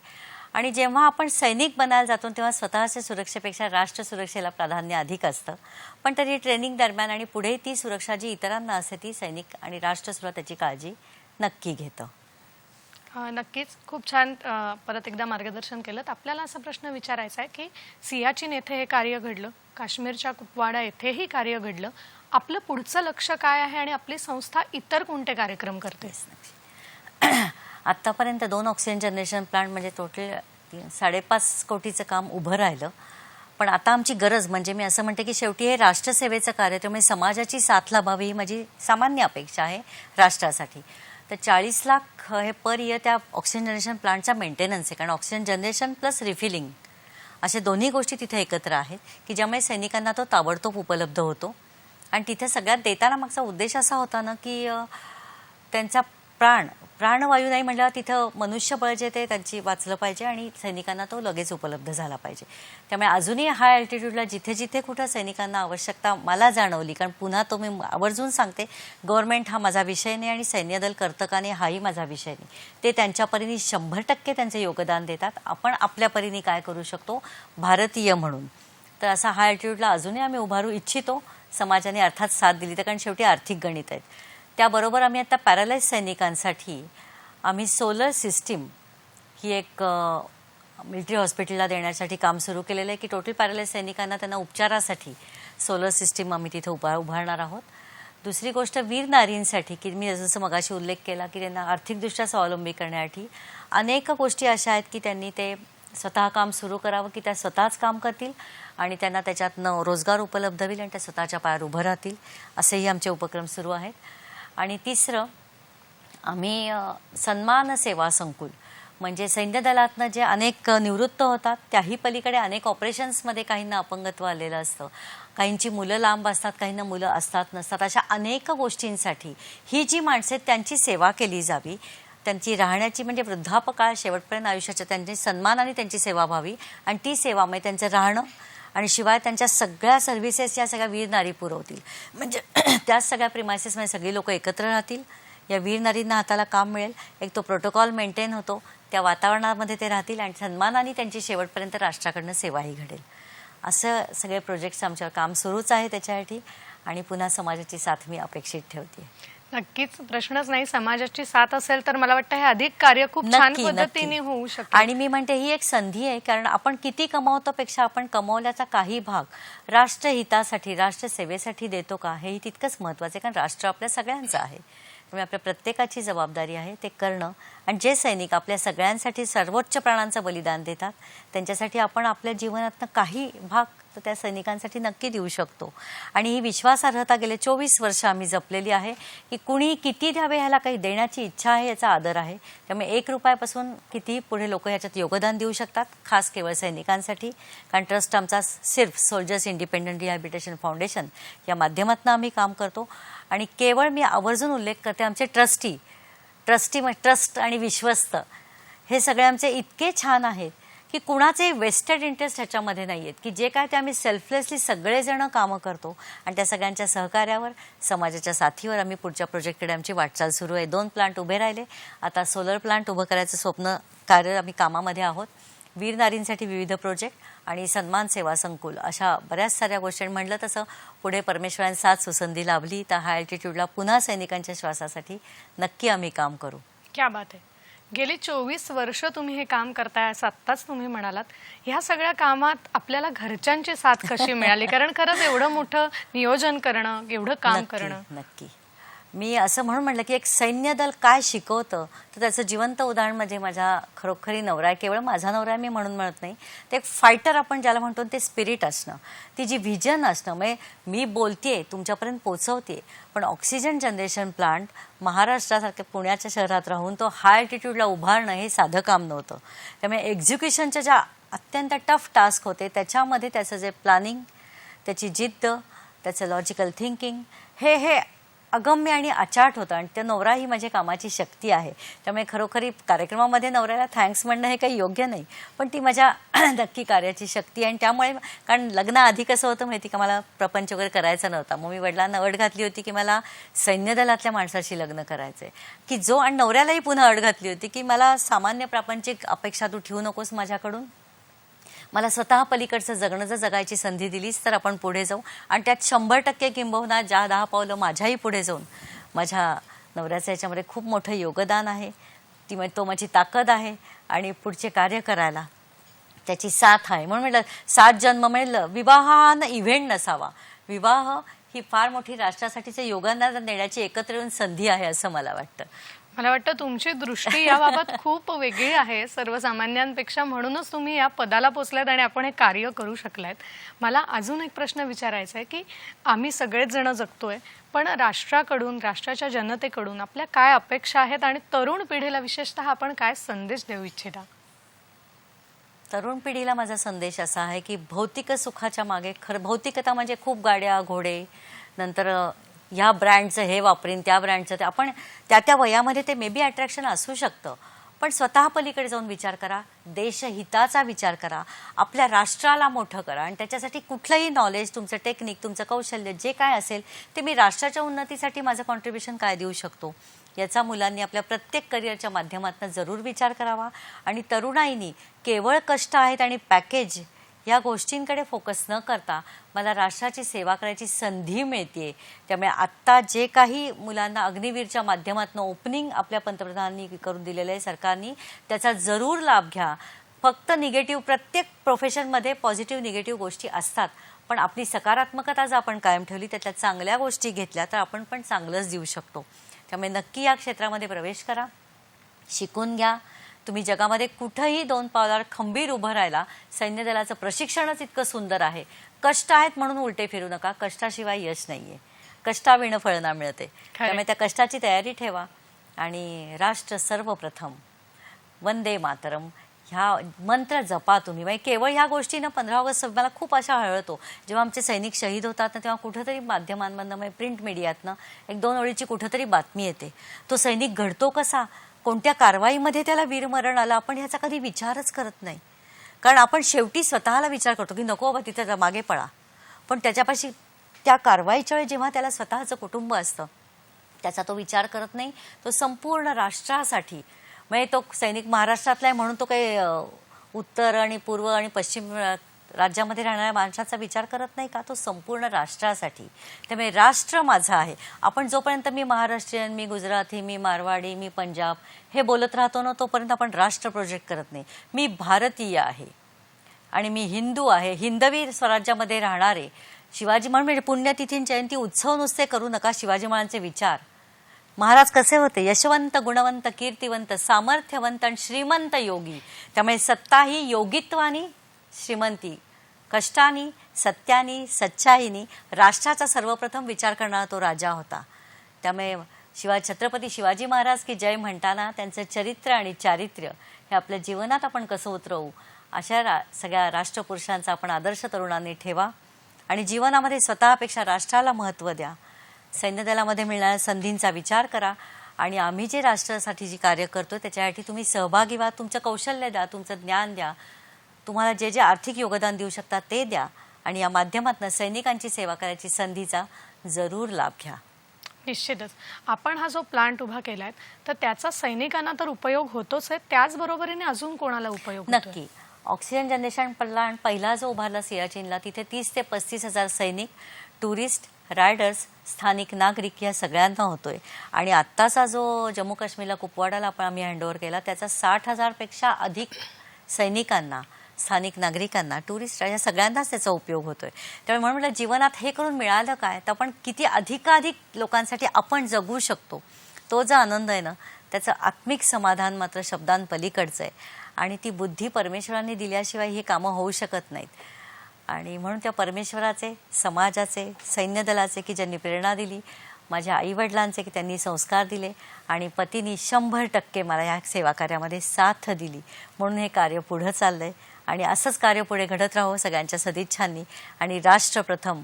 आणि जेव्हा आपण सैनिक बनायला जातो तेव्हा स्वतःच्या सुरक्षेपेक्षा राष्ट्र सुरक्षेला प्राधान्य अधिक असतं. पण तरी ट्रेनिंग दरम्यान आणि पुढे ती सुरक्षा जी इतरांना असते ती सैनिक आणि राष्ट्रसुद्धा त्याची काळजी नक्की घेतं. नक्कीच खूप छान परत एकदा मार्गदर्शन केलं. आपल्याला असा प्रश्न विचारायचा आहे की सियाचीन येथे हे कार्य घडलं, काश्मीरच्या कुपवाडा येथेही कार्य घडलं. आपलं पुढचं लक्ष काय आहे आणि आपली संस्था इतर कोणते कार्यक्रम करते? आत्तापर्यंत 2 ऑक्सिजन जनरेशन प्लांट म्हणजे टोटल 5.5 कोटीचं काम उभं राहिलं. पण आता आमची गरज म्हणजे मी असं म्हणते की शेवटी हे राष्ट्रसेवेचं कार्य, त्यामुळे समाजाची साथ लाभावी ही माझी सामान्य अपेक्षा आहे राष्ट्रासाठी. तर 40 लाख हे पर इयर त्या ऑक्सिजन जनरेशन प्लांटचा मेंटेनन्स आहे, कारण ऑक्सिजन जनरेशन प्लस रिफिलिंग अशा दोन्ही गोष्टी तिथे एकत्र आहेत की ज्यामुळे सैनिकांना तो ताबडतोब उपलब्ध होतो. आणि तिथे सगळ्यात देताना मागचा उद्देश असा होता ना की त्यांचा प्राणवायू नाही म्हटल्यावर तिथं मनुष्यबळ जे ते त्यांची वाचलं पाहिजे, आणि सैनिकांना तो लगेच उपलब्ध झाला पाहिजे. त्यामुळे अजूनही हाय अल्टिट्यूडला जिथे जिथे कुठं सैनिकांना आवश्यकता मला जाणवली, कारण पुन्हा तो मी आवर्जून सांगते, गव्हर्नमेंट हा माझा विषय नाही आणि सैन्यदल करतं का नाही हाही माझा विषय नाही. ते त्यांच्या परीने 100% त्यांचे योगदान देतात. आपण आपल्या परीने काय करू शकतो भारतीय म्हणून, तर असा हाय अल्टिट्यूडला अजूनही आम्ही उभारू इच्छितो. समाजाने अर्थात साथ दिली तर, कारण शेवटी आर्थिक गणित आहेत. त्याबरोबर आम्ही आता पॅरालाइज सैनिकांसाठी आम्ही सोलर सिस्टीम ही एक मिलिटरी हॉस्पिटलला देण्यासाठी काम सुरू केलेलं आहे की टोटल पॅरालाइज सैनिकांना त्यांना उपचारासाठी सोलर सिस्टीम आम्ही तिथे उभारणार आहोत. दुसरी गोष्ट वीर नारींसाठी की मी जसं मगाशी उल्लेख केला की त्यांना आर्थिकदृष्ट्या स्वावलंबी करण्यासाठी अनेक गोष्टी अशा आहेत की त्यांनी ते स्वतः काम सुरू करावं की त्या स्वतःच काम करतील आणि त्यांना त्याच्यातनं रोजगार उपलब्ध होईल आणि त्या स्वतःच्या पायावर उभं राहतील. असेही आमचे उपक्रम सुरू आहेत. आणि तिसरं, आम्ही सन्मान सेवा संकुल म्हणजे सैन्य दलातनं जे अनेक निवृत्त होतात त्याही पलीकडे अनेक ऑपरेशन्समध्ये काहींना अपंगत्व आलेलं असतं, काहींची मुलं लांब असतात, काहींना मुलं असतात नसतात, अशा अनेक गोष्टींसाठी ही जी माणसं आहेत त्यांची सेवा केली जावी. त्यांची राहण्याची म्हणजे वृद्धापकाळ शेवटपर्यंत आयुष्याच्या त्यांची सन्मानाने त्यांची सेवा व्हावी आणि ती सेवा म्हणजे त्यांचं राहणं आणि शिवाय त्यांच्या सगळ्या सर्व्हिसेस या सगळ्या वीर नारी पुरवतील. म्हणजे त्याच सगळ्या प्रिमायसेसमध्ये सगळी लोक एकत्र राहतील, या वीर नारींना हाताला काम मिळेल, एक तो प्रोटोकॉल मेंटेन होतो, त्या वातावरणामध्ये ते राहतील आणि सन्मानाने त्यांची शेवटपर्यंत राष्ट्राकडनं सेवाही घडेल. असं सगळे प्रोजेक्ट्स आमच्यावर काम सुरूच आहे त्याच्यासाठी आणि पुन्हा समाजाची साथ मी अपेक्षित ठेवते. नक्कीच प्रश्नच नाही. समाजाची साथ असेल तर मला वाटतं हे अधिक कार्य खूप छान नक्की, पद्धतीने नक्की. होऊ शकेल. आणि मी म्हणते ही एक संधी आहे, कारण आपण किती कमावतो पेक्षा आपण कमावल्याचा काही भाग राष्ट्रहितासाठी राष्ट्रसेवेसाठी देतो का, हेही तितकंच महत्त्वाचं आहे. कारण राष्ट्र आपल्या सगळ्यांचं आहे, त्यामुळे आपल्या प्रत्येकाची जबाबदारी आहे ते करणं. आणि जे सैनिक आपल्या सगळ्यांसाठी सर्वोच्च प्राणांचं बलिदान देतात त्यांच्यासाठी आपण आपल्या जीवनातनं काही भाग तर त्या सैनिकांसाठी नक्की देऊ शकतो. आणि ही विश्वासार्हता गेले 24 वर्ष आम्ही जपलेली आहे की कुणी किती द्यावे ह्याला काही देण्याची इच्छा आहे, याचा आदर आहे. त्यामुळे 1 रुपयापासून किती पुढे लोक ह्याच्यात योगदान देऊ शकतात, खास केवळ सैनिकांसाठी. कारण ट्रस्ट आमचा सिर्फ सोल्जर्स इंडिपेंडंट रिहॅबिलिटेशन फाउंडेशन या माध्यमातून आम्ही काम करतो. आणि केवळ मी आवर्जून उल्लेख करते आमचे ट्रस्ट आणि विश्वस्त हे सगळे आमचे इतके छान आहेत की कुणाचे वेस्टेड इंटरेस्ट ह्याच्यामध्ये नाही आहेत, की जे काय ते आम्ही सेल्फलेसली सगळेजण कामं करतो. आणि त्या सगळ्यांच्या सहकार्यावर, समाजाच्या साथीवर आम्ही पुढच्या प्रोजेक्टकडे आमची वाटचाल सुरू आहे. 2 प्लांट उभे राहिले, आता सोलर प्लांट उभं करायचं स्वप्न कार्य आम्ही कामामध्ये आहोत. वीर नारींसाठी विविध प्रोजेक्ट आणि सन्मान सेवा संकुल अशा बऱ्याच साऱ्या गोष्टी. म्हटलं तसं पुढे परमेश्वराने साथ सुसंधी लाभली तर हाय अल्टिट्यूडला पुन्हा सैनिकांच्या श्वासासाठी नक्की आम्ही काम करू. क्या बात आहे. गेली 24 वर्ष तुम्ही हे काम करताय असं आत्ताच तुम्ही म्हणालात. ह्या सगळ्या कामात आपल्याला घरच्यांची साथ कशी मिळाली? कारण खरंच एवढं मोठं नियोजन करणं, एवढं काम करणं. नक्की मी असं म्हणून म्हटलं की एक सैन्य दल काय शिकवतं तर त्याचं जिवंत उदाहरण म्हणजे माझा खरोखरी नवरा आहे. केवळ माझा नवरा आहे मी म्हणून म्हणत नाही, ते एक फायटर आपण ज्याला म्हणतो ते स्पिरिट असणं, ती जी व्हिजन असणं. म्हणजे मी बोलतेय तुमच्यापर्यंत पोचवते, पण ऑक्सिजन जनरेशन प्लांट महाराष्ट्रासारख्या पुण्याच्या शहरात राहून तो हाय अल्टिट्यूडला उभारणं हे साधं काम नव्हतं. त्यामुळे एक्झिक्युशनच्या ज्या अत्यंत टफ टास्क होते त्याच्यामध्ये त्याचं जे प्लॅनिंग, त्याची जिद्द, त्याचं लॉजिकल थिंकिंग हे अगम्य आणि अचाट होतं. आणि त्या नवरा ही माझ्या कामाची शक्ती आहे. त्यामुळे खरोखरी कार्यक्रमामध्ये नवऱ्याला थँक्स म्हणणं हे काही योग्य नाही, पण ती माझ्या नक्की कार्याची शक्ती आहे. आणि त्यामुळे कारण लग्नाआधी कसं होतं माहिती का, मला प्रपंच वगैरे करायचा नव्हता. मग मी वडिलांना अट घातली होती की मला सैन्य दलातल्या माणसाशी लग्न करायचं आहे, की जो आणि नवऱ्यालाही पुन्हा अट घातली होती की मला सामान्य प्रापंचिक अपेक्षा तू ठेवू नकोस माझ्याकडून, मला स्वतः पलीकडचं जगणं जर जगायची संधी दिलीच तर आपण पुढे जाऊ. आणि त्यात 100% किंबहुना ज्या 10 पावलं माझ्याही पुढे जाऊन माझ्या नवऱ्याचं याच्यामध्ये खूप मोठं योगदान आहे. तो माझी ताकद आहे आणि पुढचे कार्य करायला त्याची साथ आहे. म्हणून म्हटलं 7 जन्म मिळलं विवाह हा इव्हेंट नसावा. विवाह ही फार मोठी राष्ट्रासाठीचं योगदान देण्याची एकत्र येऊन संधी आहे असं मला वाटतं. मला वाटतं तुमची दृष्टी याबाबत खूप वेगळी आहे सर्वसामान्यांपेक्षा, म्हणूनच तुम्ही या पदाला पोचलात आणि आपण हे कार्य करू शकलात. मला अजून एक प्रश्न विचारायचा आहे की आम्ही सगळेच जण जगतोय, पण राष्ट्राकडून, राष्ट्राच्या जनतेकडून आपल्या काय अपेक्षा आहेत आणि तरुण पिढीला विशेषतः आपण काय संदेश देऊ इच्छिता? तरुण पिढीला माझा संदेश असा आहे की भौतिक सुखाच्या मागे भौतिकता म्हणजे खूप गाड्या, घोडे, नंतर ह्या ब्रँडचं हे वापरीन, त्या ब्रँडचं ते, आपण त्या वयामध्ये ते मे बी अट्रॅक्शन असू शकतं, पण स्वतः पलीकडे जाऊन विचार करा, देशहिताचा विचार करा, आपल्या राष्ट्राला मोठं करा. आणि त्याच्यासाठी कुठलंही नॉलेज, तुमचं टेक्निक, तुमचं कौशल्य जे काय असेल ते मी राष्ट्राच्या उन्नतीसाठी माझं कॉन्ट्रीब्युशन काय देऊ शकतो याचा मुलांनी आपल्या प्रत्येक करिअरच्या माध्यमातून जरूर विचार करावा. आणि तरुणाईनी केवळ कष्ट आहेत आणि पॅकेज या गोष्टींकडे फोकस न करता मला राष्ट्राची सेवा करायची संधी मिळते. त्यामुळे आत्ता जे काही मुलांना अग्निवीरच्या माध्यमातून ओपनिंग आपल्या पंतप्रधानांनी करून दिलेलं आहे सरकारनी, त्याचा जरूर लाभ घ्या. फक्त निगेटिव्ह, प्रत्येक प्रोफेशनमध्ये पॉझिटिव्ह निगेटिव्ह गोष्टी असतात, पण आपली सकारात्मकता जर आपण कायम ठेवली, त्यातल्या चांगल्या गोष्टी घेतल्या तर आपण पण चांगलंच देऊ शकतो. त्यामुळे नक्की या क्षेत्रामध्ये प्रवेश करा, शिकून घ्या. तुम्ही जगामध्ये कुठंही 2 पावलावर खंबीर उभं राहायला सैन्य दलाचं प्रशिक्षणच इतकं सुंदर आहे. कष्ट आहेत म्हणून उलटे फिरू नका, कष्टाशिवाय यश नाहीये, कष्टाविण फळ ना मिळते. त्यामुळे त्या कष्टाची तयारी ठेवा आणि राष्ट्र सर्वप्रथम, वंदे मातरम ह्या मंत्र जपा तुम्ही. म्हणजे केवळ ह्या गोष्टीनं 15 ऑगस्ट मला खूप अशा हळतो, जेव्हा आमचे सैनिक शहीद होतात ना तेव्हा कुठंतरी माध्यमांमधनं, म्हणजे प्रिंट मीडियातनं 1-2 ओळीची कुठंतरी बातमी येते, तो सैनिक घडतो कसा, कोणत्या कारवाईमध्ये त्याला वीरमरण आलं, आपण ह्याचा कधी विचारच करत नाही. कारण आपण शेवटी स्वतःला विचार करतो की नको बाबा तिथे मागे पळा, पण त्याच्यापाशी त्या कारवाईच्या वेळी जेव्हा त्याला स्वतःचं कुटुंब असतं त्याचा तो विचार करत नाही. तो संपूर्ण राष्ट्रासाठी, म्हणजे तो सैनिक महाराष्ट्रातला आहे म्हणून तो काही उत्तर आणि पूर्व आणि पश्चिम राज्यामध्ये राहणाऱ्या माणसाचा विचार करत नाही का? तो संपूर्ण राष्ट्रासाठी. त्यामुळे राष्ट्र माझं आहे. आपण जोपर्यंत मी महाराष्ट्रीयन, मी गुजराती, मी मारवाडी, मी पंजाब हे बोलत राहतो ना, तोपर्यंत आपण राष्ट्र प्रोजेक्ट करत नाही. मी भारतीय आहे आणि मी हिंदू आहे. हिंदवी स्वराज्यामध्ये राहणारे शिवाजी महाराज म्हणजे पुण्यतिथी जयंती उत्सव नुसते करू नका. शिवाजी महाराजांचे विचार, महाराज कसे होते? यशवंत, गुणवंत, कीर्तिवंत, सामर्थ्यवंत आणि श्रीमंत योगी. त्यामुळे सत्ता ही योगित्वानी श्रीमंती, कष्टानी, सत्यानी, सच्चाईनी राष्ट्राचा सर्वप्रथम विचार करणारा तो राजा होता. त्यामुळे छत्रपती शिवाजी महाराज की जय म्हणताना त्यांचं चरित्र आणि चारित्र्य हे आपल्या जीवनात आपण कसं उतरवू, अशा सगळ्या राष्ट्रपुरुषांचा आपण आदर्श तरुणांनी ठेवा आणि जीवनामध्ये स्वतःपेक्षा राष्ट्राला महत्त्व द्या. सैन्यदलामध्ये मिळणाऱ्या संधींचा विचार करा आणि आम्ही जे राष्ट्रासाठी जी कार्य करतो त्याच्यासाठी तुम्ही सहभागी व्हा. तुमचं कौशल्य द्या, तुमचं ज्ञान द्या, तुम्हाला जे जे आर्थिक योगदान देऊ शकता ते द्या आणि या माध्यमातून सैनिकांची सेवा करायची संधीचा जरूर लाभ घ्या. निश्चितच आपण हा जो प्लांट उभा केलाय तर त्याचा सैनिकांना तर उपयोग होतोच आहे, त्याचबरोबरीने अजून कोणाला उपयोग होतोय? नक्की. ऑक्सिजन जनरेशन प्लांट पहिला जो उभारला सियाचीनला, तिथे 30 ते 35 हजार सैनिक, टुरिस्ट, रायडर्स, स्थानिक नागरिक या सगळ्यांना होतोय. आणि आत्ताचा जो जम्मू काश्मीरला कुपवाडाला आम्ही हँडओव्हर केला त्याचा 60,000पेक्षा अधिक सैनिकांना, स्थानिक नागरिकांना, टुरिस्ट या सगळ्यांनाच त्याचा उपयोग होतोय. त्यामुळे म्हणून म्हटलं जीवनात हे करून मिळालं काय तर आपण किती अधिकाधिक लोकांसाठी आपण जगू शकतो. तो जो आनंद आहे ना त्याचं आत्मिक समाधान मात्र शब्दांपलीकडचं आहे आणि ती बुद्धी परमेश्वरांनी दिल्याशिवाय ही कामं होऊ शकत नाहीत. आणि म्हणून त्या परमेश्वराचे, समाजाचे, सैन्यदलाचे की ज्यांनी प्रेरणा दिली, माझ्या आईवडिलांचे की त्यांनी संस्कार दिले आणि पतींनी 100% मला या सेवा कार्यामध्ये साथ दिली, म्हणून हे कार्य पुढं चाललंय आणि असंच कार्य पुढे घडत राहावं सगळ्यांच्या सदिच्छांनी. आणि राष्ट्रप्रथम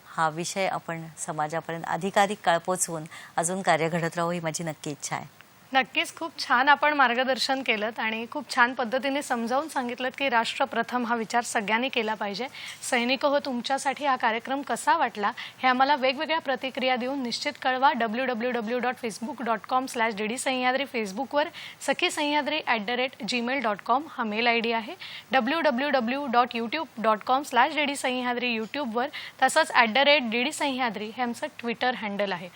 हा विषय आपण समाजापर्यंत अधिकाधिक काळ पोचवून अजून कार्य घडत राहावं ही माझी नक्की इच्छा आहे. नक्कीच खूप छान आपण मार्गदर्शन केलं आणि खूप छान पद्धतीने समजावून सांगितलं की राष्ट्रप्रथम हा विचार सगळ्यांनी केला पाहिजे. सैनिक हो, तुमच्यासाठी हा कार्यक्रम कसा वाटला हे आम्हाला वेगवेगळ्या प्रतिक्रिया देऊन निश्चित कळवा. www.facebook.com/DD सह्याद्री फेसबुकवर, सखी सह्याद्री @gmail.com हा मेल ID आहे. www.youtube.com/DD सह्याद्री यूट्यूबवर, तसंच @DD सह्याद्री हे आमचं ट्विटर हँडल आहे.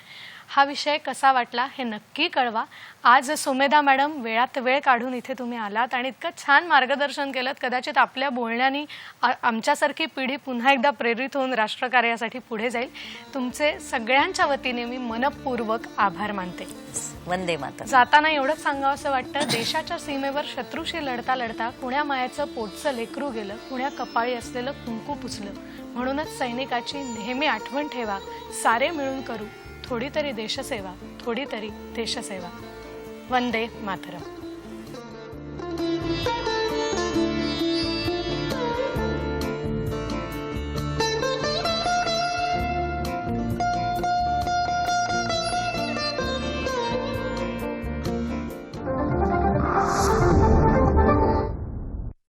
हा विषय कसा वाटला हे नक्की कळवा. आज सुमेधा मॅडम वेळात वेळ काढून इथे तुम्ही आलात आणि इतकं छान मार्गदर्शन केलं. कदाचित आपल्या बोलण्याने आमच्यासारखी पिढी पुन्हा एकदा प्रेरित होऊन राष्ट्रकार्यासाठी पुढे जाईल. तुमचे सगळ्यांच्या वतीने मी मनपूर्वक आभार मानते. वंदे मातरम. जाताना एवढंच सांगावंसं वाटतं, देशाच्या सीमेवर शत्रूशी लढता लढता कुण्या मायाचं पोटचं लेकरू गेलं, कुण्या कपाळी असलेलं कुंकू पुसलं. म्हणूनच सैनिकाची नेहमी आठवण ठेवा, सारे मिळून करू थोडी तरी देशसेवा, थोडी तरी देशसेवा. वंदे मातरम.